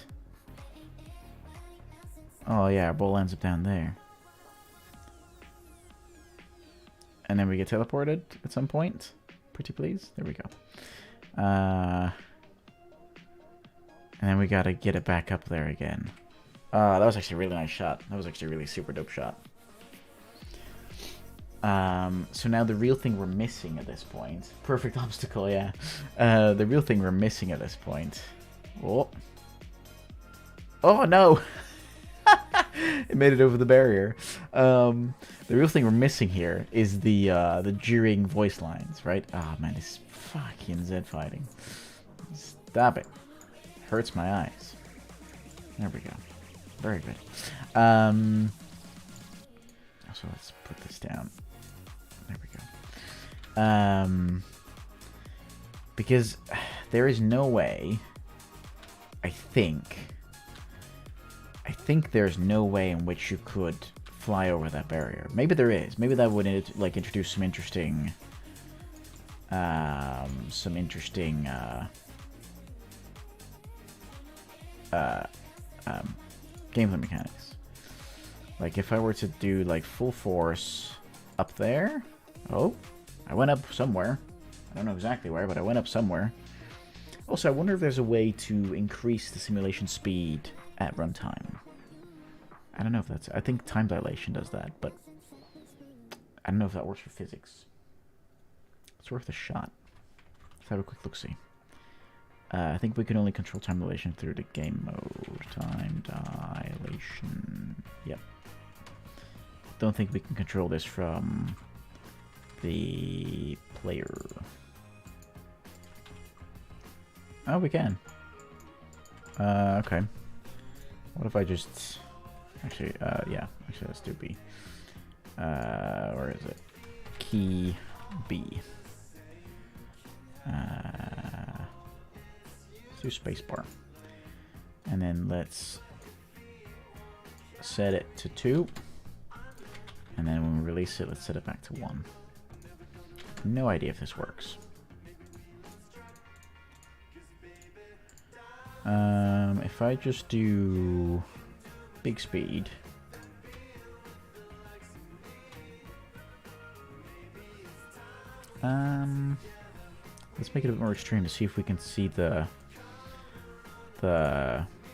Oh yeah, our ball ends up down there. And then we get teleported at some point. Pretty please. There we go. And then we gotta get it back up there again. That was actually a really nice shot. That was actually a really super dope shot. So now the real thing we're missing at this point... Perfect obstacle, yeah. The real thing we're missing at this point... Oh. Oh, no! It made it over the barrier. The real thing we're missing here is the during voice lines, right? Oh, man, this fucking Z fighting. Stop it. Hurts my eyes. There we go. Very good. So let's put this down. There we go. Because there is no way, I think there's no way in which you could fly over that barrier. Maybe there is. Maybe that would like introduce some interesting gameplay mechanics. Like if I were to do like full force up there. Oh, I went up somewhere. I don't know exactly where, but I went up somewhere. Also, I wonder if there's a way to increase the simulation speed at runtime. I don't know if that's... I think time dilation does that, but I don't know if that works for physics. It's worth a shot. Let's have a quick look-see. I think we can only control time dilation through the game mode. Time dilation. Yep. Don't think we can control this from the player. Oh, we can. Okay. What if I just... Actually, yeah. Actually, let's do B. Where is it? Key B. Let's do spacebar. And then let's set it to 2. And then when we release it, let's set it back to 1. No idea if this works. If I just do big speed. Let's make it a bit more extreme to see if we can see the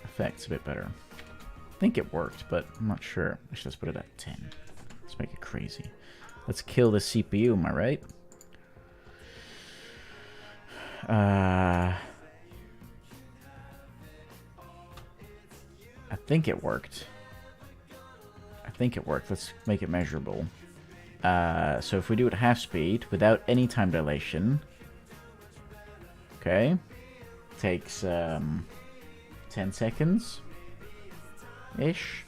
effects a bit better. I think it worked, but I'm not sure. Actually, let's put it at 10. Let's make it crazy. Let's kill the CPU, am I right? I think it worked. Let's make it measurable. So if we do it half speed without any time dilation, okay, takes 10 seconds ish.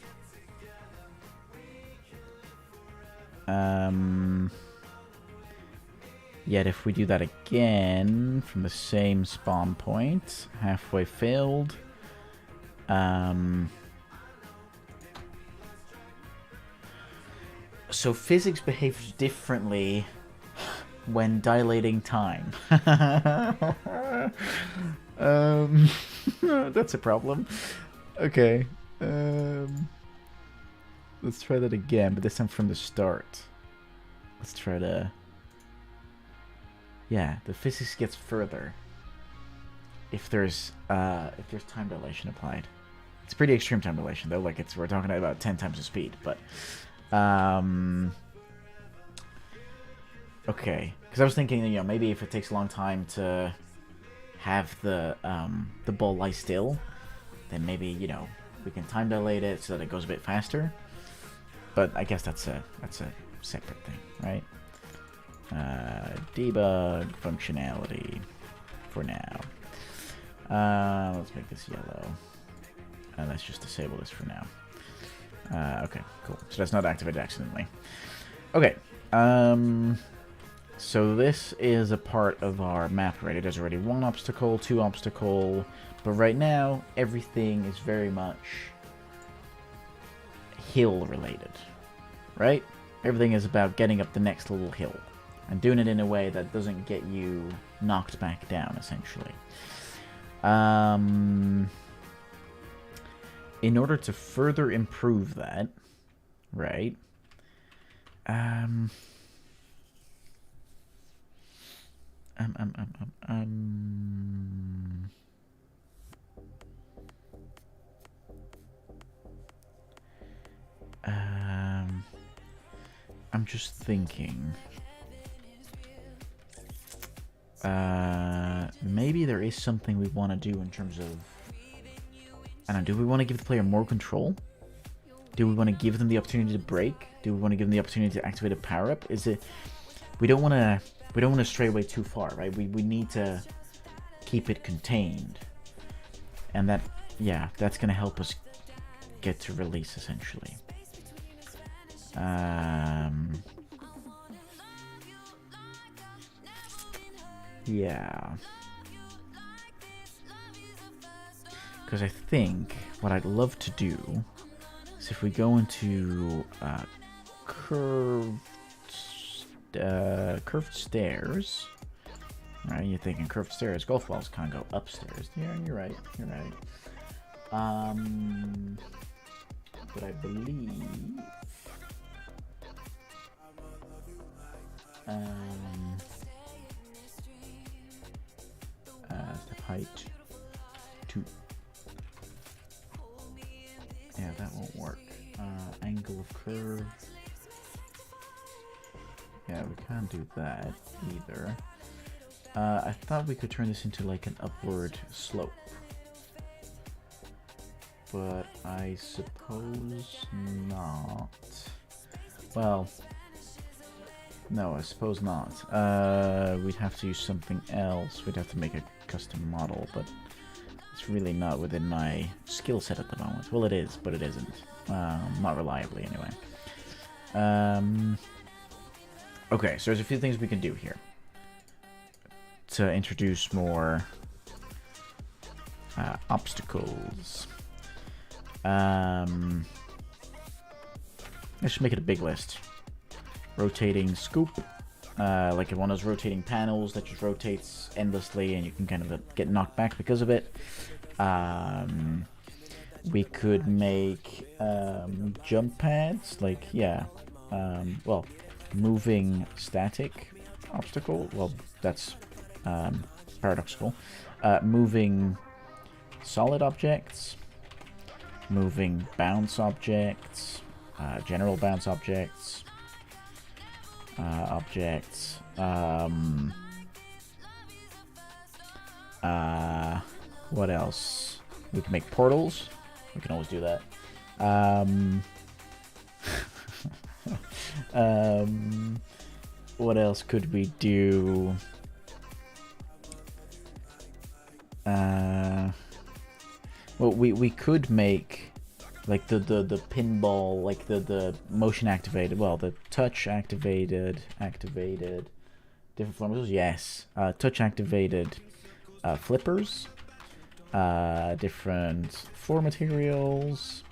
Yet if we do that again from the same spawn point, halfway filled, so physics behaves differently when dilating time. That's a problem. Okay. Let's try that again, but this time from the start. Let's try to... Yeah, the physics gets further if there's time dilation applied. It's pretty extreme time dilation though. Like we're talking about 10 times the speed, but okay. Because I was thinking, maybe if it takes a long time to have the ball lie still, then maybe, you know, we can time dilate it so that it goes a bit faster. But I guess that's a separate thing, right? Debug functionality for now. Let's make this yellow. Let's just disable this for now. Okay, cool. So that's not activated accidentally. Okay. So this is a part of our map already. There's already 1 obstacle, 2 obstacle, but right now everything is very much hill related, right? Everything is about getting up the next little hill and doing it in a way that doesn't get you knocked back down, essentially. In order to further improve that, right? I'm just thinking. Maybe there is something we want to do in terms of. I don't know. Do we want to give the player more control? Do we want to give them the opportunity to break? Do we want to give them the opportunity to activate a power up? Is it? We don't want to stray away too far, right? We need to keep it contained, and that, yeah, that's gonna help us get to release essentially. Yeah. Because I think what I'd love to do is if we go into curved stairs. Right, you're thinking curved stairs, golf balls can't go upstairs. Yeah, you're right. You're right. But I believe step height 2. Yeah, that won't work. Angle of curve. Yeah, we can't do that either. I thought we could turn this into like an upward slope. But I suppose not. Well, no, I suppose not. We'd have to use something else. We'd have to make a custom model, but it's really not within my skill set at the moment. Well, it is, but it isn't. Not reliably, anyway. Okay, so there's a few things we can do here to introduce more obstacles. Let's just make it a big list. Rotating scoop, like one of those rotating panels that just rotates endlessly and you can kind of get knocked back because of it. We could make jump pads, like, yeah, well, moving static obstacle, well, that's paradoxical. Moving solid objects, moving bounce objects, general bounce objects, what else? We can make portals. We can always do that. What else could we do? Well, we could make like the pinball, like the motion activated, well, the touch activated different forms. Yes, touch activated flippers, different floor materials.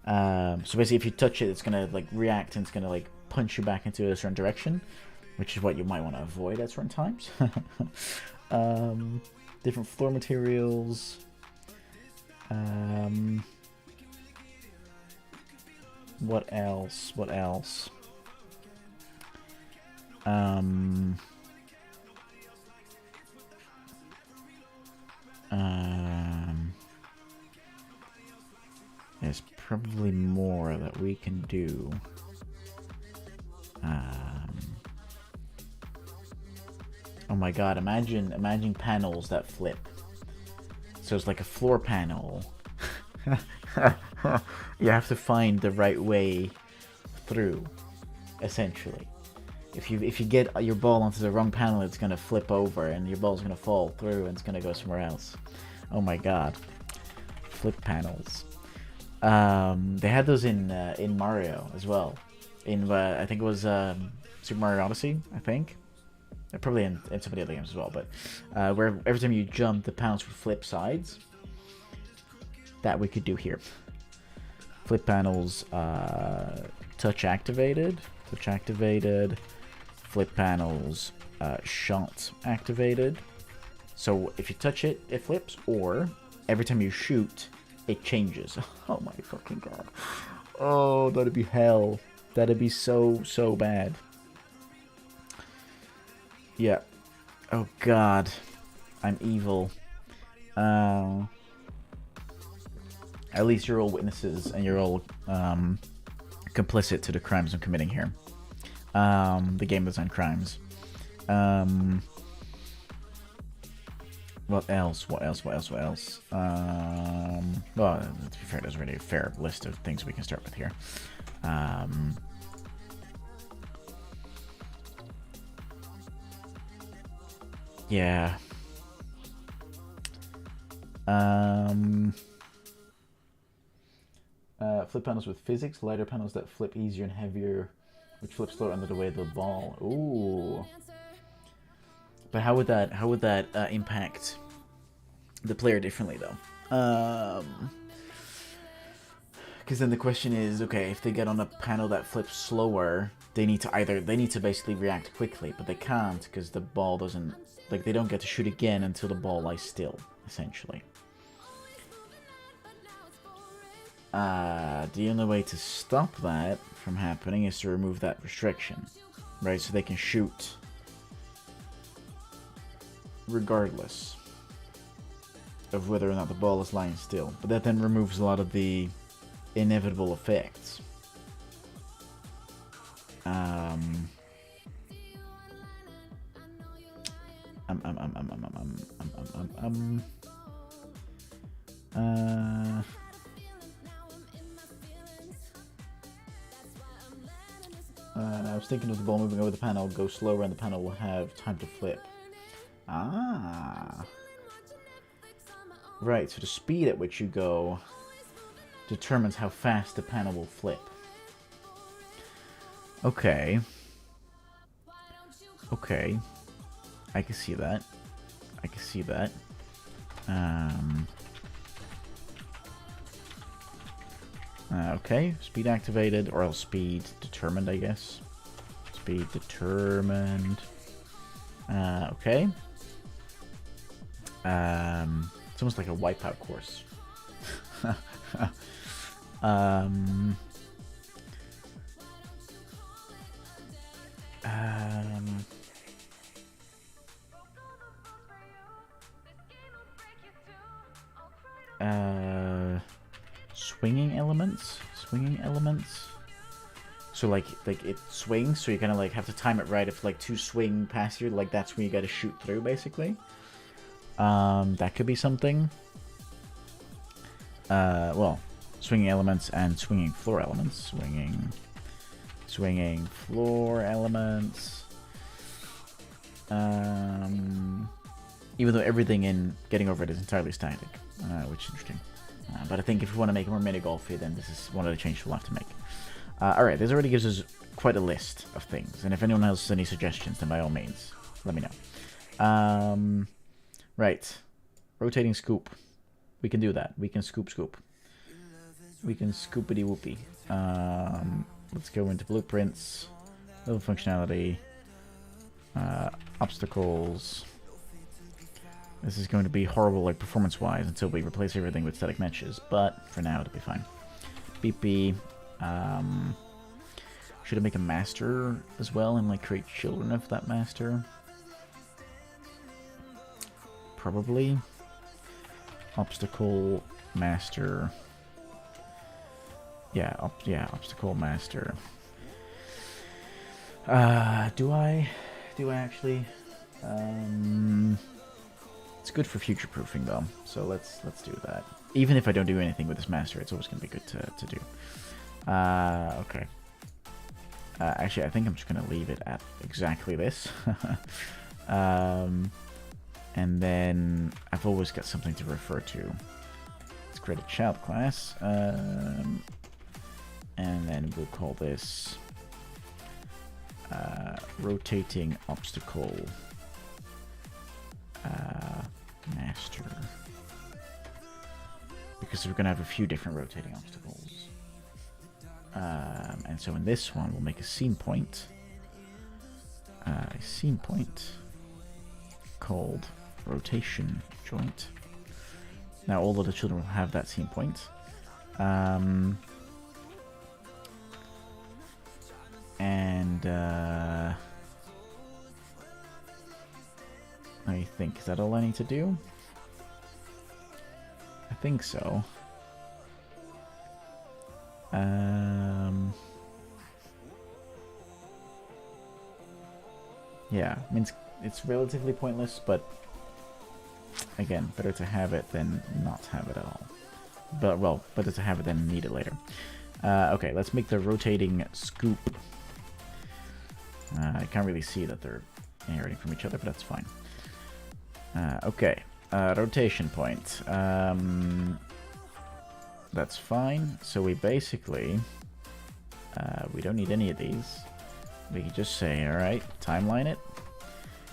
So basically, if you touch it, it's gonna like react and it's gonna like punch you back into a certain direction, which is what you might want to avoid at certain times. Different floor materials. What else? There's probably more that we can do. Oh my god, imagine panels that flip. So it's like a floor panel. You have to find the right way through, essentially. If you get your ball onto the wrong panel, it's gonna flip over and your ball's gonna fall through and it's gonna go somewhere else. Oh my god. Flip panels. They had those in Mario as well. In I think it was Super Mario Odyssey, I think. Probably in some of the other games as well, but where every time you jump, the panels would flip sides. That we could do here. Flip panels, touch activated. Flip panels, shot activated. So if you touch it, it flips, or every time you shoot, it changes. Oh my fucking god. Oh, that'd be hell. That'd be so bad. Yeah. Oh god. I'm evil. At least you're all witnesses and you're all complicit to the crimes I'm committing here. The game design crimes. What else? Well, to be fair, there's already a fair list of things we can start with here. Yeah. Flip panels with physics, lighter panels that flip easier and heavier, which flip slower under the weight of the ball. Ooh. But how would that impact the player differently though? Because then the question is, okay, if they get on a panel that flips slower, they need to basically react quickly, but they can't because the ball doesn't, like, they don't get to shoot again until the ball lies still, essentially. The only way to stop that from happening is to remove that restriction, right? So they can shoot regardless of whether or not the ball is lying still. But that then removes a lot of the inevitable effects. I was thinking of the ball moving over the panel, go slower and the panel will have time to flip. Ah. Right, so the speed at which you go determines how fast the panel will flip. Okay. Okay. I can see that. Okay, speed activated, or else speed determined, I guess. Speed determined. Okay. It's almost like a wipeout course. Swinging elements. So like it swings, so you kind of like have to time it right. If like two swing past you, like that's when you got to shoot through, basically. That could be something. Well, swinging elements and swinging floor elements. Swinging floor elements. Even though everything in Getting Over It is entirely static, which is interesting. But I think if we want to make it more mini-golfy, then this is one of the changes we'll have to make. Alright, this already gives us quite a list of things, and if anyone else has any suggestions, then by all means, let me know. Right. Rotating scoop. We can do that. We can scoop. We can scoopity-whoopy. Let's go into blueprints, level functionality, obstacles. This is going to be horrible, like, performance-wise until we replace everything with static meshes, but for now it'll be fine. BP. Should I make a master as well and, like, create children of that master? Probably. Obstacle master. Yeah, obstacle master. Do I actually It's good for future proofing though, so let's do that. Even if I don't do anything with this master, it's always gonna be good to do. Okay. Actually, I think I'm just gonna leave it at exactly this. And then I've always got something to refer to. Let's create a child class, and then we'll call this rotating obstacle master, because we're gonna have a few different rotating obstacles. And so in this one, we'll make a scene point. Called rotation joint. Now all of the children will have that scene point. I think, is that all I need to do? I think so. Yeah, I mean, it's relatively pointless, but again, better to have it than not have it at all. But, well, better to have it than need it later. Okay, let's make the rotating scoop. I can't really see that they're inheriting from each other, but that's fine. Okay, rotation point. That's fine. So we basically, we don't need any of these. We can just say, all right, timeline it,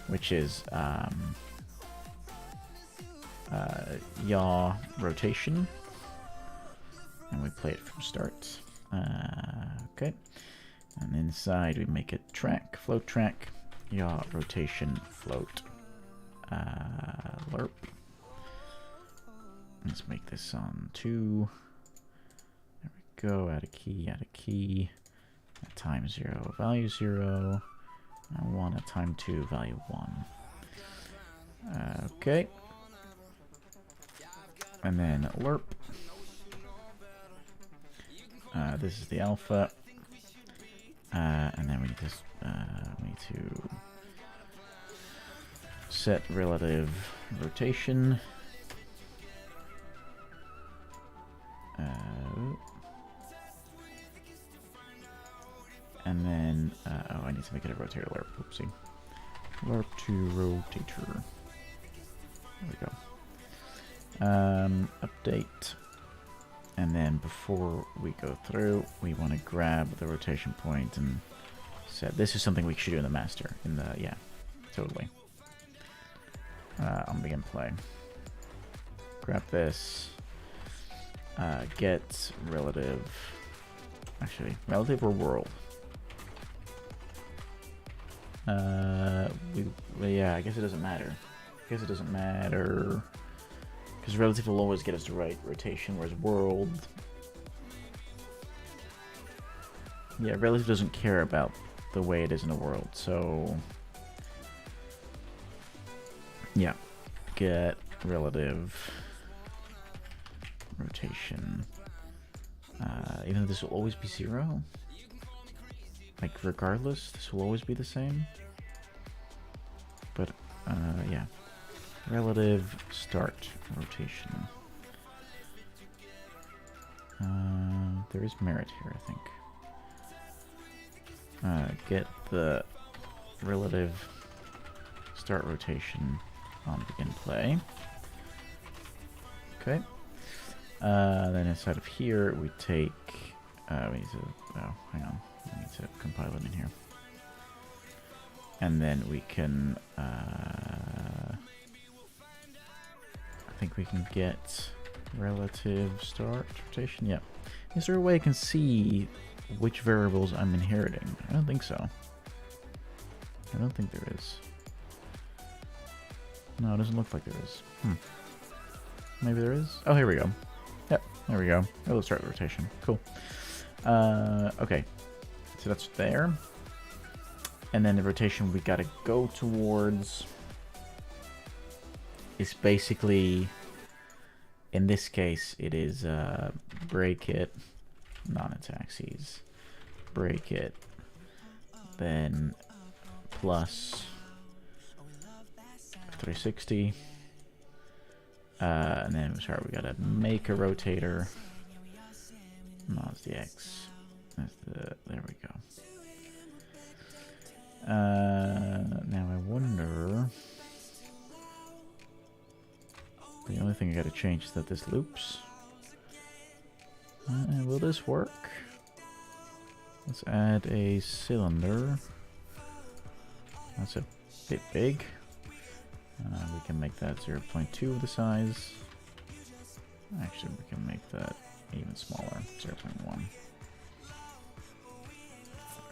which is yaw rotation, and we play it from start. Okay, and inside we make it track, float track, yaw rotation, float, lerp. Let's make this on 2. There we go. Add a key. At time 0, value 0. I want a time 2, value 1. Okay. And then lerp. This is the alpha. And then we need to set relative rotation. And then, oh, I need to make it a rotator lerp. Oopsie. Lerp to rotator. There we go. Update. And then before we go through, we want to grab the rotation point and set. This is something we should do in the master. Yeah, totally. On begin play. Grab this. Get relative. Actually, relative or world? Yeah, I guess it doesn't matter. Because relative will always get us the right rotation, whereas world... Yeah, relative doesn't care about the way it is in the world, so... Yeah, get relative rotation. Even though this will always be 0? Like, regardless, this will always be the same? But, yeah. Relative start rotation. There is merit here, I think. Get the relative start rotation on begin play. Okay. Then inside of here, we take... we need to... Oh, hang on. I need to compile it in here. And then we can... I think we can get relative start rotation. Yeah. Is there a way I can see which variables I'm inheriting? I don't think so. I don't think there is. No, it doesn't look like there is. Maybe there is? Oh, here we go. Yep, there we go. Let's start rotation. Cool. Okay. So that's there. And then the rotation we gotta go towards is basically, in this case, it is break it, non-ataxies, break it, then plus 360. And then, sorry, we gotta make a rotator. No, it's the X. That's there we go. Now I wonder. The only thing I gotta change is that this loops. Will this work? Let's add a cylinder. That's a bit big. We can make that 0.2 the size. Actually, we can make that even smaller, 0.1.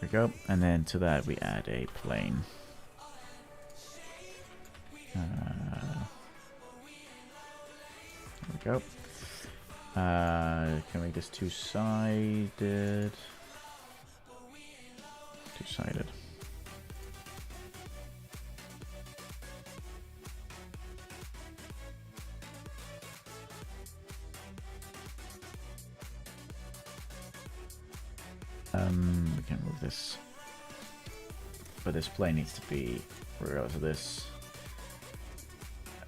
There we go. And then to that we add a plane. There we go. Can we make this two-sided? Two-sided. We can move this, but this plane needs to be regardless of this.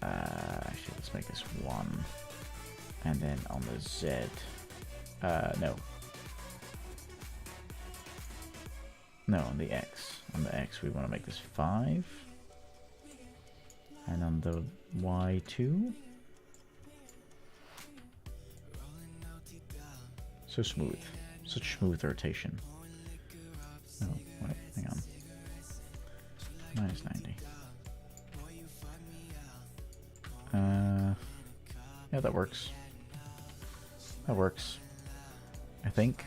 Actually, let's make this 1, and then on the Z, no, on the X. On the X, we want to make this 5, and on the Y 2. So smooth. Such smooth rotation. Oh, wait, hang on. Minus 90. Yeah, that works. That works. I think.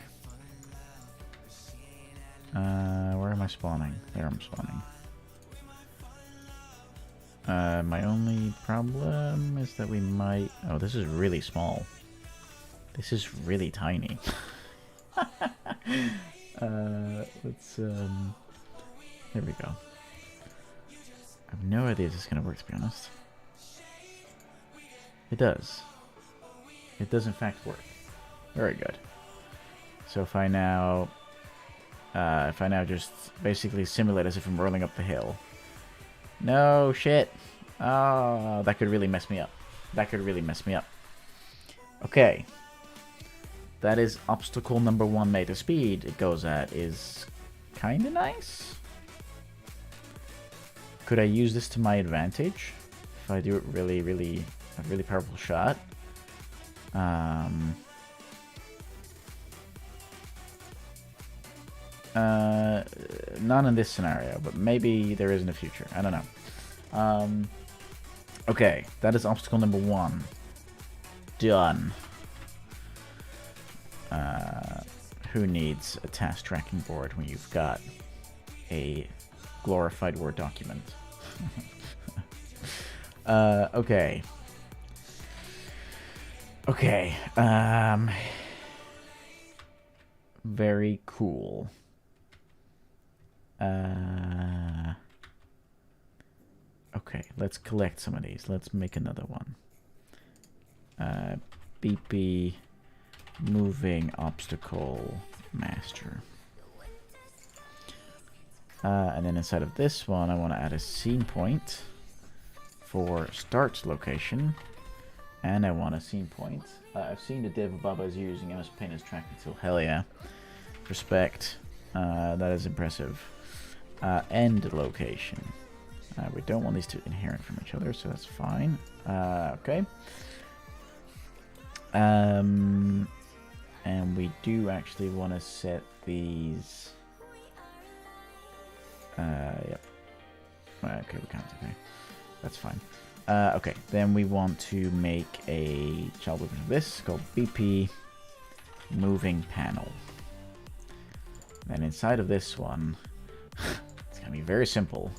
Where am I spawning? There I'm spawning. My only problem is that we might... Oh, this is really small. This is really tiny. Let's here we go. I have no idea if this is gonna work, to be honest. It does. It does in fact work. Very good. So if I now just basically simulate as if I'm rolling up the hill. No shit. Oh, that could really mess me up. That could really mess me up. Okay. That is obstacle number 1 made. The speed it goes at is kind of nice. Could I use this to my advantage? If I do it really, really, a really powerful shot. Not in this scenario, but maybe there is in the future. I don't know. Okay, that is obstacle number 1. Done. Who needs a task tracking board when you've got a glorified Word document? Okay. Okay. Very cool. Okay, let's collect some of these. Let's make another one. BP moving obstacle master. And then inside of this one, I want to add a scene point for start location. And I want a scene point. I've seen the Dev Baba is using MS Paint as tracking tool. Hell yeah. Respect. That is impressive. End location. We don't want these to inherit from each other, so that's fine. Okay. And we do actually want to set these. Yep. Okay, we can't. Okay, that's fine. Okay, then we want to make a child version of this called BP moving panel. Then inside of this one, it's gonna be very simple.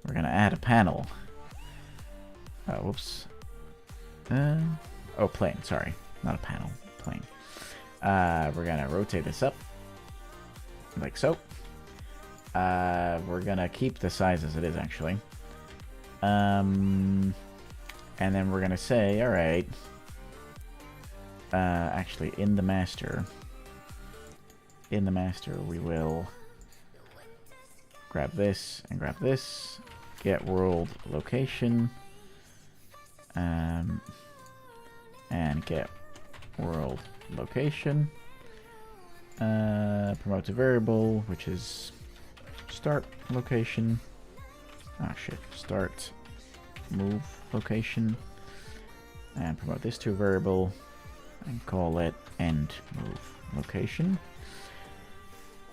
We're gonna add a panel. Whoops. Oh, plane. Sorry, not a panel. Plane. We're gonna rotate this up like so. We're gonna keep the size as it is, actually. And then we're gonna say, all right. Actually, in the master, we will grab this and grab this. Get world location. And get world location. Promote to variable, which is start location. Ah shit, start move location. And promote this to a variable and call it end move location.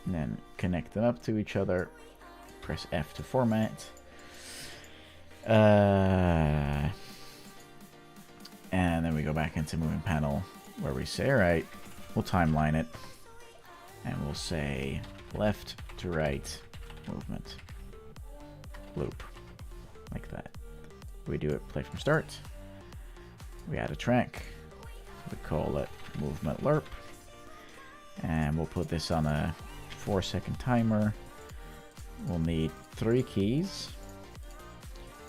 And then connect them up to each other. Press F to format. And then we go back into moving panel where we say, alright, we'll timeline it. And we'll say left to right movement loop. Like that. We do it play from start. We add a track. We call it movement lerp. And we'll put this on a 4-second timer. We'll need 3 keys.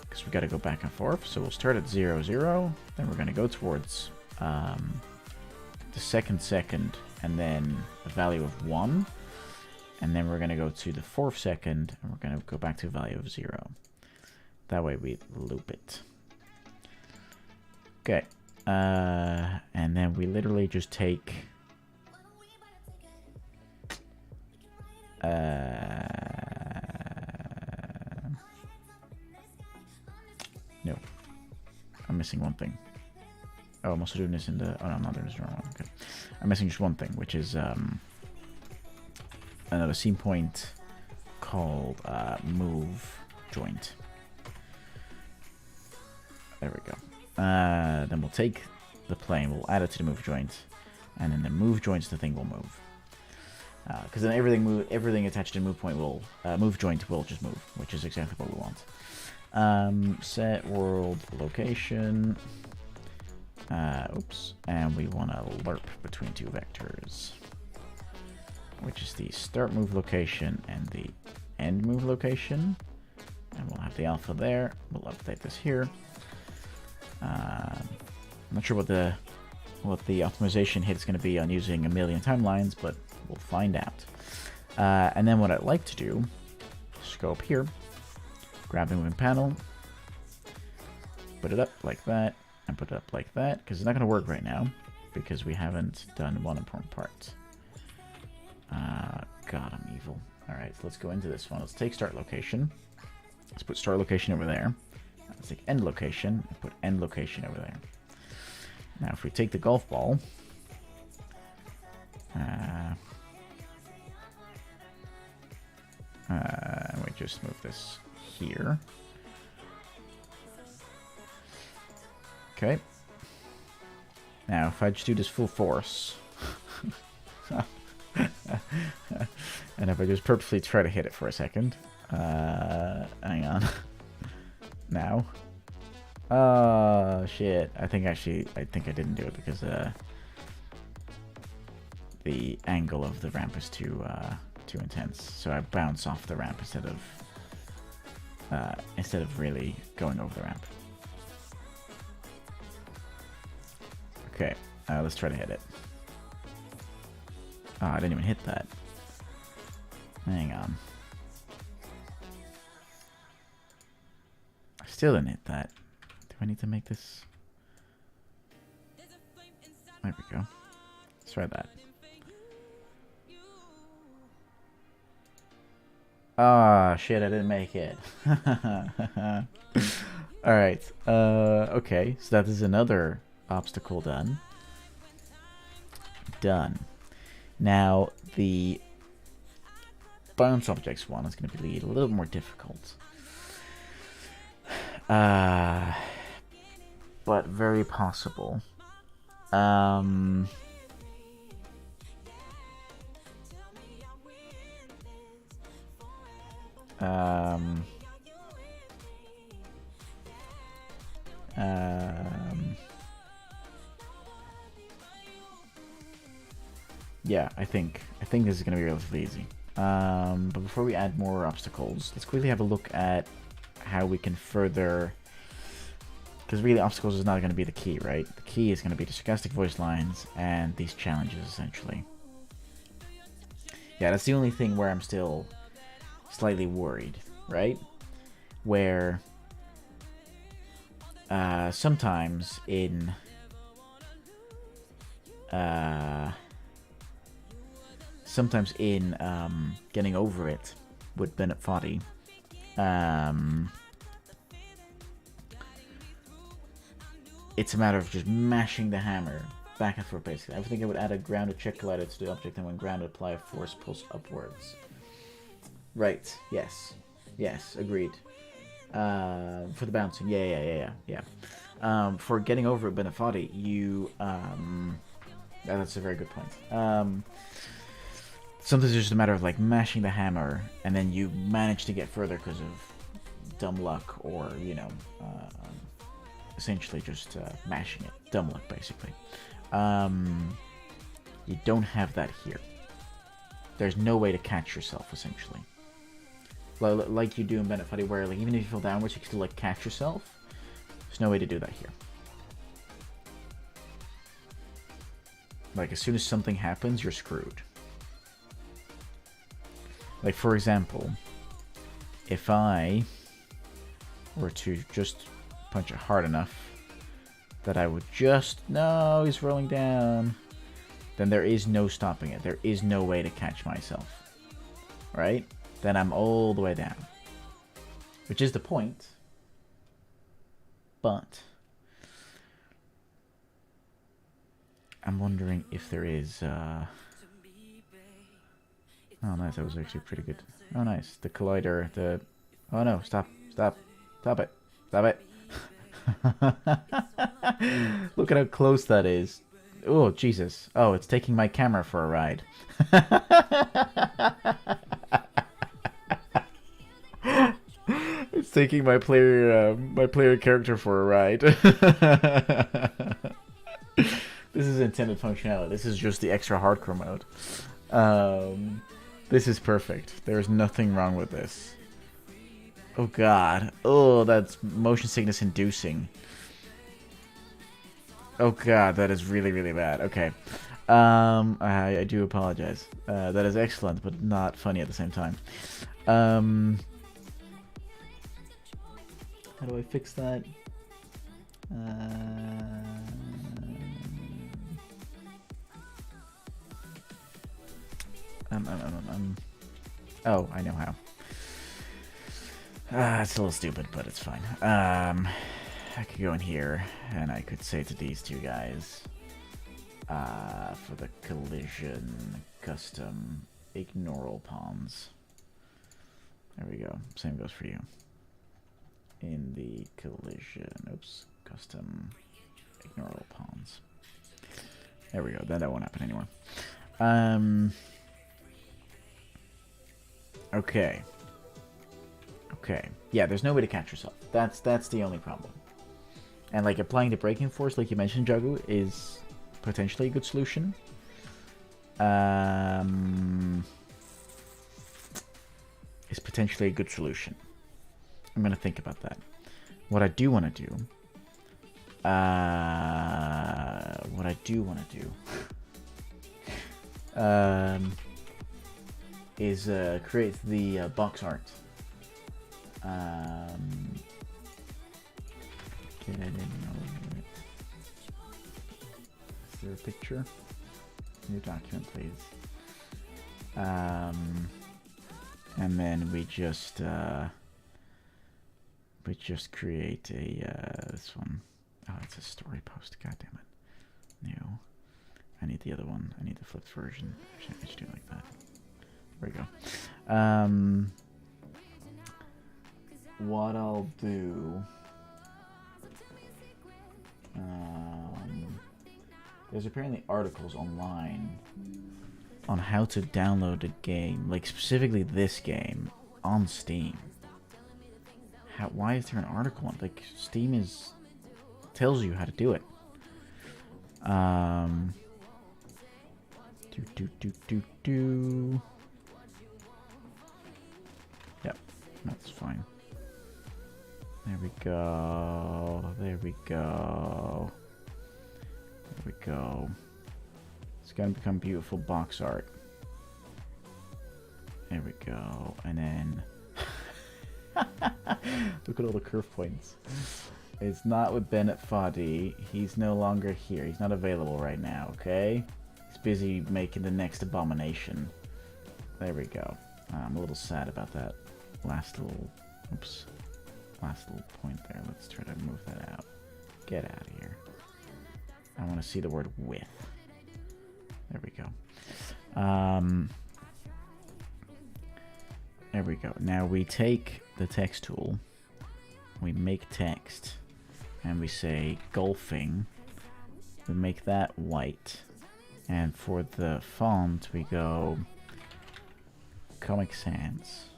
Because we got to go back and forth. So we'll start at 0, 0. Then we're going to go towards the second, and then a value of 1. And then we're going to go to the 4th second, and we're going to go back to a value of 0. That way we loop it. Okay. And then we literally just take... no. I'm missing one thing. Oh, I'm also doing this in the... Oh, no, I'm not doing this in the wrong one. Okay. I'm missing just one thing, which is another scene point called move joint. There we go. Then we'll take the plane, we'll add it to the move joint, and then the move joint's the thing will move. Because then everything attached to move point will move joint will just move, which is exactly what we want. Set world location. Oops, and we want to lerp between 2 vectors, which is the start move location and the end move location. And we'll have the alpha there. We'll update this here. I'm not sure what the optimization hit is going to be on using a million timelines, but we'll find out. And then what I'd like to do is go up here, grab the moving panel, put it up like that, and put it up like that, because it's not going to work right now, because we haven't done one important part. God, I'm evil. Alright, so let's go into this one. Let's take start location. Let's put start location over there. Let's take end location and put end location over there. Now, if we take the golf ball, and we just move this here. Okay. Now, if I just do this full force, and if I just purposely try to hit it for a second, hang on. Now. Oh, shit. I think I didn't do it because the angle of the ramp is too intense. So I bounce off the ramp instead of really going over the ramp. Okay, let's try to hit it. Oh, I didn't even hit that. Hang on. I still didn't hit that. Do I need to make this? There we go. Let's try that. Ah, shit, I didn't make it. Alright, okay, so that is another obstacle done. Done. Now, the bounce objects one is going to be a little more difficult. But very possible. Yeah, I think this is going to be relatively easy. But before we add more obstacles, let's quickly have a look at how we can further... Because really, obstacles is not going to be the key, right? The key is going to be the sarcastic voice lines and these challenges, essentially. Yeah, that's the only thing where I'm still slightly worried, right? Where sometimes in getting over it with Bennett Foddy, it's a matter of just mashing the hammer back and forth, basically. I think I would add a grounded check collider to the object, and when grounded, apply a force pulse upwards. Right, yes. Yes, agreed. For the bouncing, yeah. For getting over it, Benefati, you, that's a very good point. Sometimes it's just a matter of, like, mashing the hammer, and then you manage to get further because of dumb luck, or, you know, essentially just mashing it. Dumb luck, basically. You don't have that here. There's no way to catch yourself, essentially. Like you do in Bennett Foddy, where, like, even if you fall downwards, you can still, like, catch yourself. There's no way to do that here. Like, as soon as something happens, you're screwed. Like, for example, if I were to just punch it hard enough that I would just... No, he's rolling down. Then there is no stopping it. There is no way to catch myself. Right? Then I'm all the way down. Which is the point. But I'm wondering if there is... Oh, nice. That was actually pretty good. Oh, nice. The collider, the... Oh, no. Stop. Stop. Stop it. Stop it. Look at how close that is. Oh, Jesus. Oh, it's taking my camera for a ride. It's taking my player character for a ride. This is intended functionality. This is just the extra hardcore mode. This is perfect. There's nothing wrong with this. Oh god. Oh, that's motion sickness inducing. Oh god, that is really, really bad. Okay. I do apologize. That is excellent, but not funny at the same time. How do I fix that? Oh, I know how. It's a little stupid, but it's fine. I could go in here, and I could say to these two guys, for the collision custom, ignore all pawns. There we go. Same goes for you. In the collision, oops, custom, ignore all pawns. There we go. Then that won't happen anymore. Okay. Okay. Yeah, there's no way to catch yourself. That's the only problem. And, like, applying the braking force, like you mentioned, Jagu, is potentially a good solution. Is potentially a good solution. I'm gonna think about that. What I do want to do... is create the box art. Get it in over it. Is there a picture? New document, please. And then we just create a this one. Oh, it's a story post. God damn it. New. I need the other one. I need the flipped version. Actually, I should do it like that. There we go. What I'll do... there's apparently articles online on how to download a game, like specifically this game, on Steam. Why is there an article on? Like, Steam tells you how to do it. Yep, that's fine. There we go. There we go. There we go. It's gonna become beautiful box art. There we go. And then look at all the curve points. It's not with Bennett Foddy. He's no longer here. He's not available right now, okay? He's busy making the next abomination. There we go. I'm a little sad about that last little... Oops. Last little point there. Let's try to move that out. Get out of here. I want to see the word with. There we go. There we go. Now we take the text tool, we make text, and we say golfing. We make that white. And for the font, we go Comic Sans.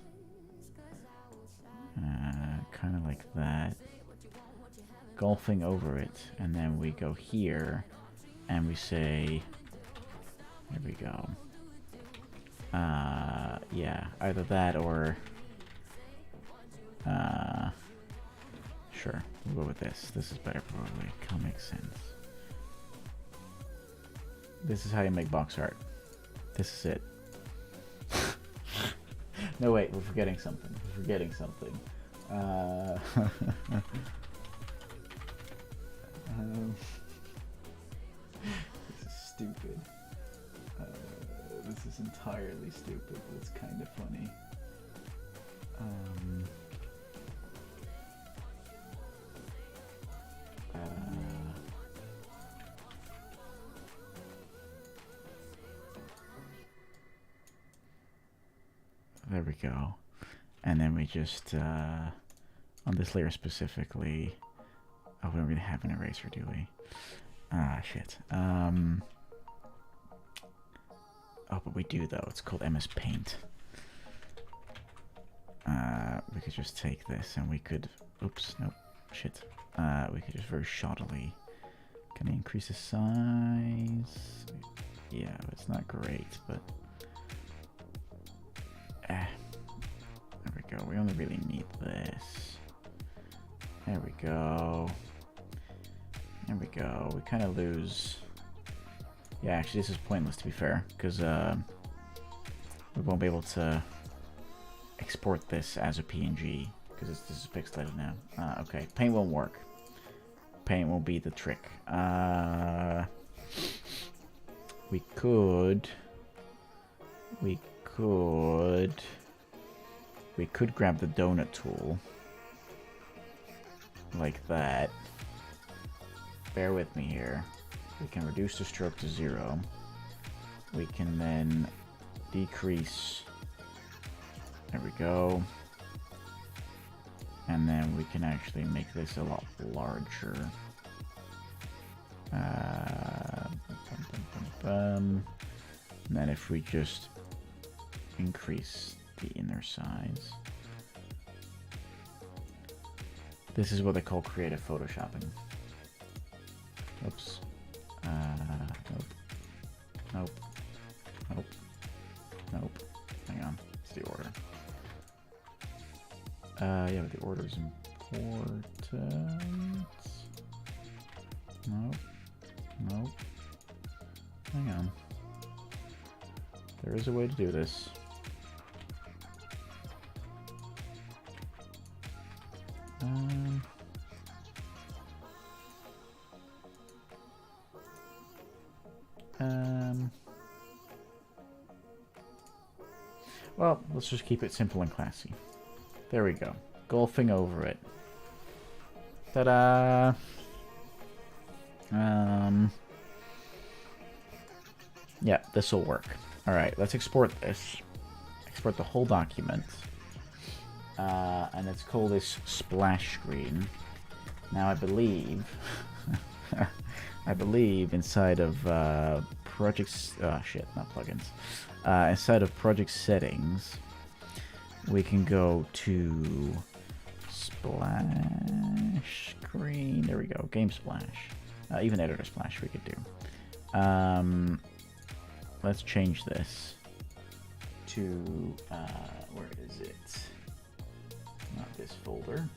Kind of like that. Golfing over it. And then we go here, and we say... There we go. Yeah, either that or... Sure, we'll go with this. This is better probably. Comic Sans. This is how you make box art. This is it. No, wait, we're forgetting something. We're forgetting something. This is stupid. This is entirely stupid, but it's kind of funny. There we go. And then we just, on this layer specifically, oh, we don't really have an eraser, do we? Ah, shit. Oh, but we do though. It's called MS Paint. We could just take this and we could... Oops, nope. Shit. We could just very shoddily... Can I increase the size? Yeah, it's not great, but... There we go. We only really need this. There we go. There we go. We kind of lose... Yeah, actually this is pointless to be fair, because we won't be able to export this as a PNG, because this is pixelated now. Okay, Paint won't work. Paint will be the trick. We could grab the donut tool, like that. Bear with me here. We can reduce the stroke to 0. We can then decrease. There we go. And then we can actually make this a lot larger. And then if we just increase the inner size. This is what they call creative photoshopping. Oops. Nope. Nope. Nope. Nope. Hang on. It's the order. Yeah, but the order is important. Nope. Nope. Hang on. There is a way to do this. Well, let's just keep it simple and classy. There we go. Golfing over it. Ta-da! Yeah, this will work. Alright, let's export this. Export the whole document. And let's call this splash screen. Now I believe... I believe inside of projects... Oh shit, not plugins. Inside of project settings, we can go to splash screen. There we go. Game splash. Even editor splash we could do. Let's change this to where is it? Not this folder.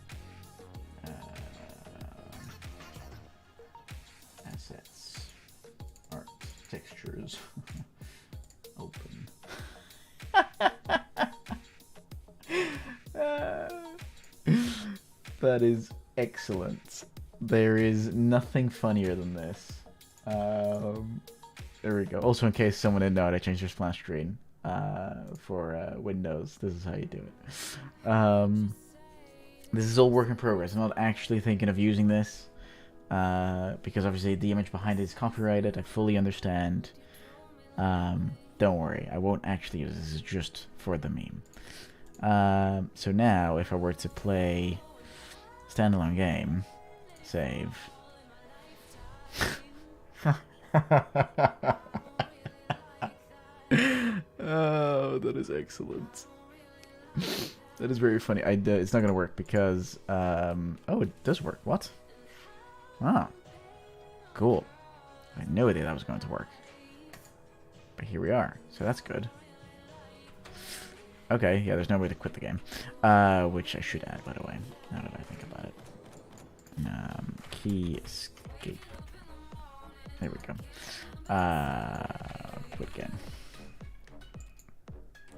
Assets, art, textures. Open. That is excellent. There is nothing funnier than this. There we go. Also, in case someone didn't know it, I changed their splash screen for Windows. This is how you do it. This is all work in progress. I'm not actually thinking of using this because obviously the image behind it is copyrighted. I fully understand. Don't worry, I won't actually use this. This is just for the meme. So now, if I were to play standalone game, save. Oh, that is excellent. That is very funny. It's not gonna work because oh, it does work. What? Ah, cool. I had no idea that was going to work. But here we are. So that's good. Okay, yeah, there's no way to quit the game. Which I should add, by the way, now that I think about it. Key escape. There we go. Quit game.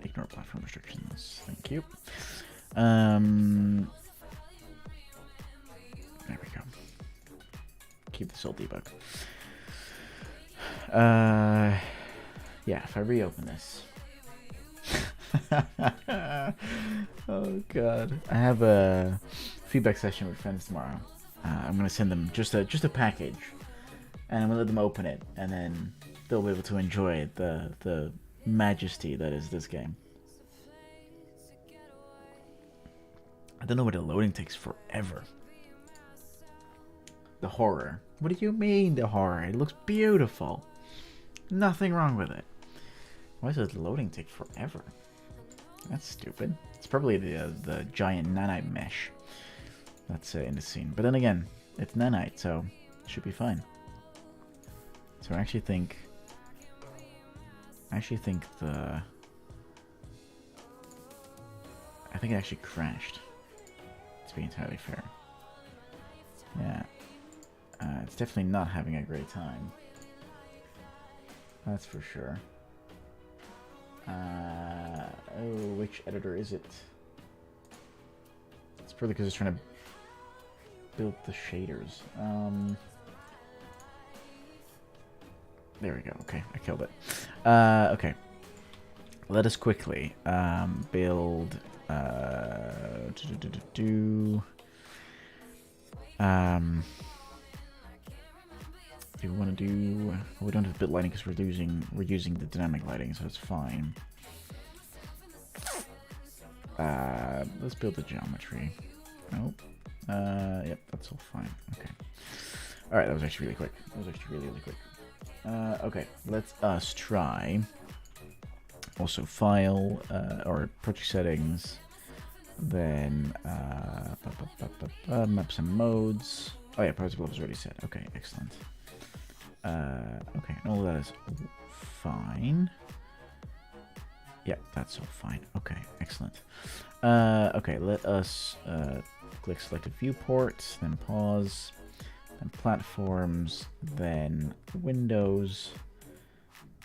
Ignore platform restrictions. Thank you. There we go. Keep this all debug. Yeah, if I reopen this. Oh god. I have a feedback session with friends tomorrow. I'm gonna send them just a package. And I'm gonna let them open it, and then they'll be able to enjoy the majesty that is this game. I don't know why the loading takes forever. The horror. What do you mean the horror? It looks beautiful. Nothing wrong with it. Why does the loading take forever? That's stupid. It's probably the giant nanite mesh that's in the scene. But then again, it's nanite, so it should be fine. So I actually think it actually crashed, to be entirely fair. Yeah. It's definitely not having a great time. That's for sure. Oh, which editor is it? It's probably because it's trying to build the shaders. There we go. Okay, I killed it. Okay. Let us quickly build. Do we want to do? Well, we don't have bit lighting because we're using the dynamic lighting, so it's fine. Let's build the geometry. Nope. Yep, that's all fine. Okay. All right, that was actually really quick. That was actually really quick. Okay, let us try. Also, file or project settings. Then maps and modes. Oh yeah, protocol was already set. Okay, excellent. Okay, and all that is fine. Yeah, that's all fine. Okay, excellent. Okay, let us click selected viewport, then pause, then platforms, then Windows,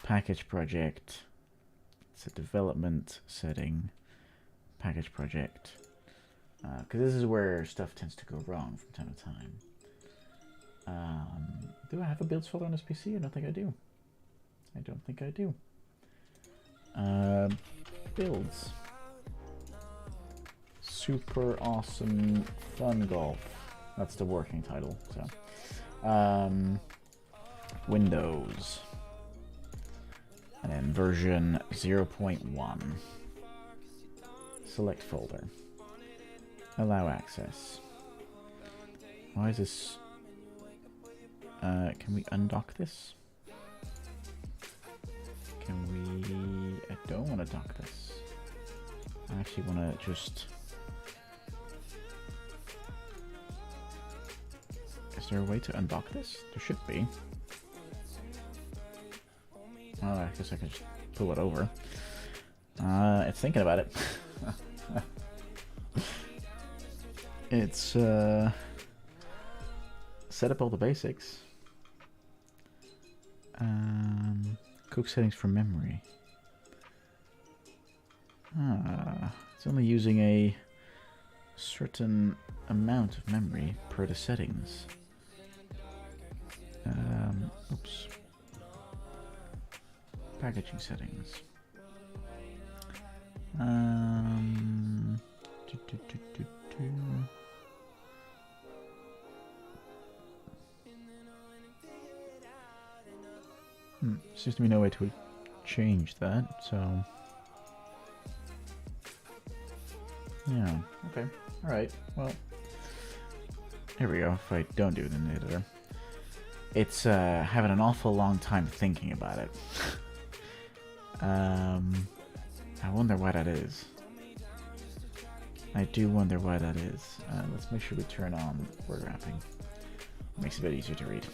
package project. It's a development setting, package project. Because this is where stuff tends to go wrong from time to time. Do I have a builds folder on this PC? I don't think I do. I don't think I do. Builds. Super awesome fun golf. That's the working title. So, Windows. And then version 0.1. Select folder. Allow access. Why is this? Can we undock this? Can we? I don't want to dock this. I actually want to just. Is there a way to undock this? There should be. Oh, I guess I can just pull it over. It's thinking about it. It's set up all the basics. Cook settings for memory. It's only using a certain amount of memory per the settings. Oops. Packaging settings. Do, do, do, do, do. Seems to be no way to change that, so... Yeah, okay. Alright, well... Here we go, if I don't do it in the editor. It's having an awful long time thinking about it. I wonder why that is. I do wonder why that is. Let's make sure we turn on word wrapping. Makes it a bit easier to read.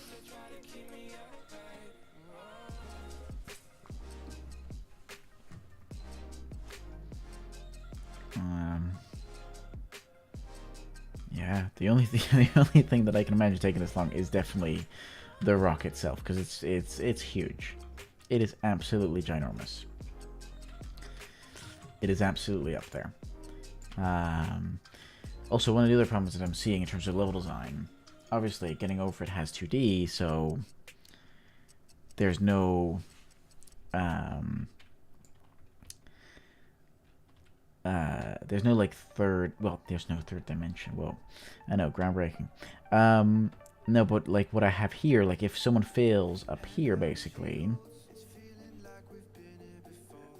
Yeah, the only thing that I can imagine taking this long is definitely the rock itself, because it's huge. It is absolutely ginormous. It is absolutely up there. Also, one of the other problems that I'm seeing in terms of level design, obviously getting over it has 2D, so there's no like there's no third dimension. Whoa, I know, groundbreaking. No, but like what I have here, like if someone fails up here, basically,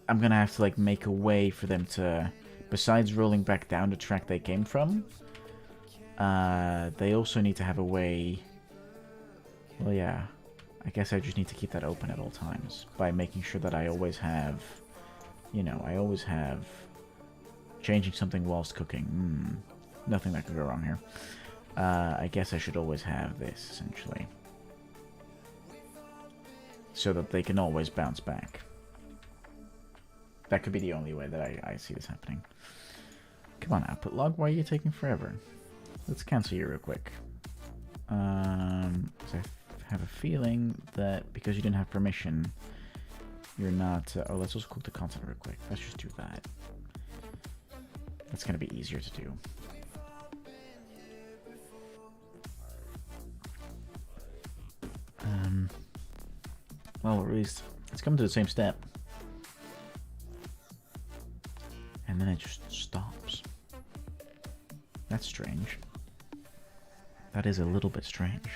I'm gonna have to like make a way for them to, besides rolling back down the track they came from, they also need to have a way. Well, yeah, I guess I just need to keep that open at all times by making sure that I always have, I always have changing something whilst cooking. Nothing that could go wrong here. I guess I should always have this, essentially. So that they can always bounce back. That could be the only way that I see this happening. Come on, output log, why are you taking forever? Let's cancel you real quick. 'Cause I have a feeling that because you didn't have permission, you're not... oh, let's also cook the content real quick. Let's just do that. That's going to be easier to do. Well, at least it's come to the same step. And then it just stops. That's strange. That is a little bit strange.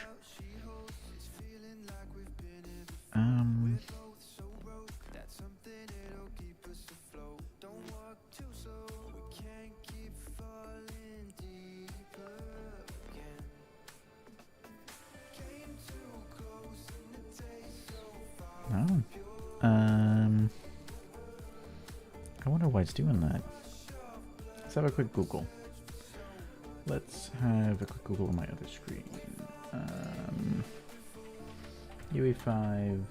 I wonder why it's doing that. Let's have a quick Google. Let's have a quick Google on my other screen. UE5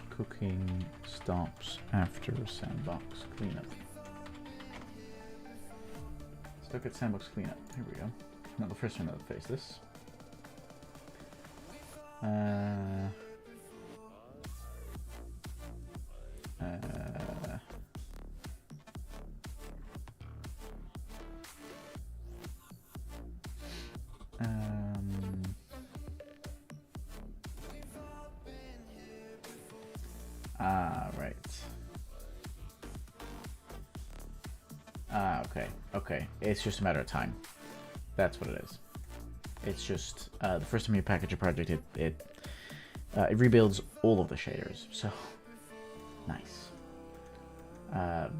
cooking stops after sandbox cleanup. Stuck at sandbox cleanup. Here we go. Not the first time I've faced this. Right. Okay. It's just a matter of time. That's what it is. It's just the first time you package a project, it rebuilds all of the shaders. So nice.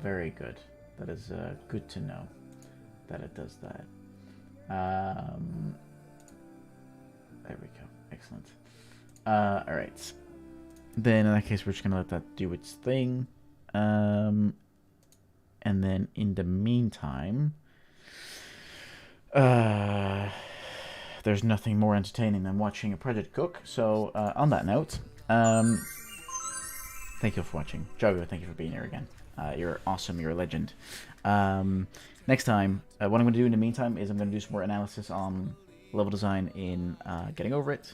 Very good. That is good to know that it does that. There we go. Excellent. All right. Then in that case, we're just gonna let that do its thing. And then in the meantime, there's nothing more entertaining than watching a project cook. So on that note, thank you for watching. Jogo, thank you for being here again. You're awesome. You're a legend. Next time, what I'm going to do in the meantime is I'm going to do some more analysis on level design in Getting Over It.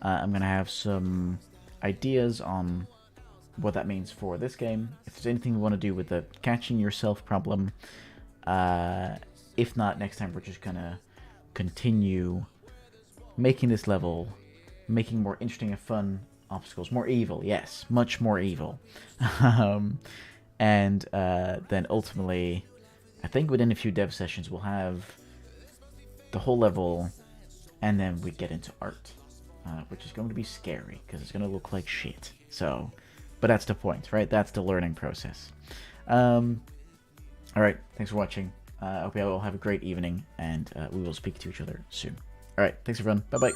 I'm going to have some ideas on what that means for this game. If there's anything we want to do with the catching yourself problem, if not, next time we're just going to continue making this level making more interesting and fun obstacles. More evil, yes. Much more evil. And then ultimately, I think within a few dev sessions, we'll have the whole level, and then we get into art, which is going to be scary, because it's going to look like shit. So, but that's the point, right? That's the learning process. Alright, thanks for watching. I hope you all have a great evening, and we will speak to each other soon. Alright, thanks everyone. Bye-bye.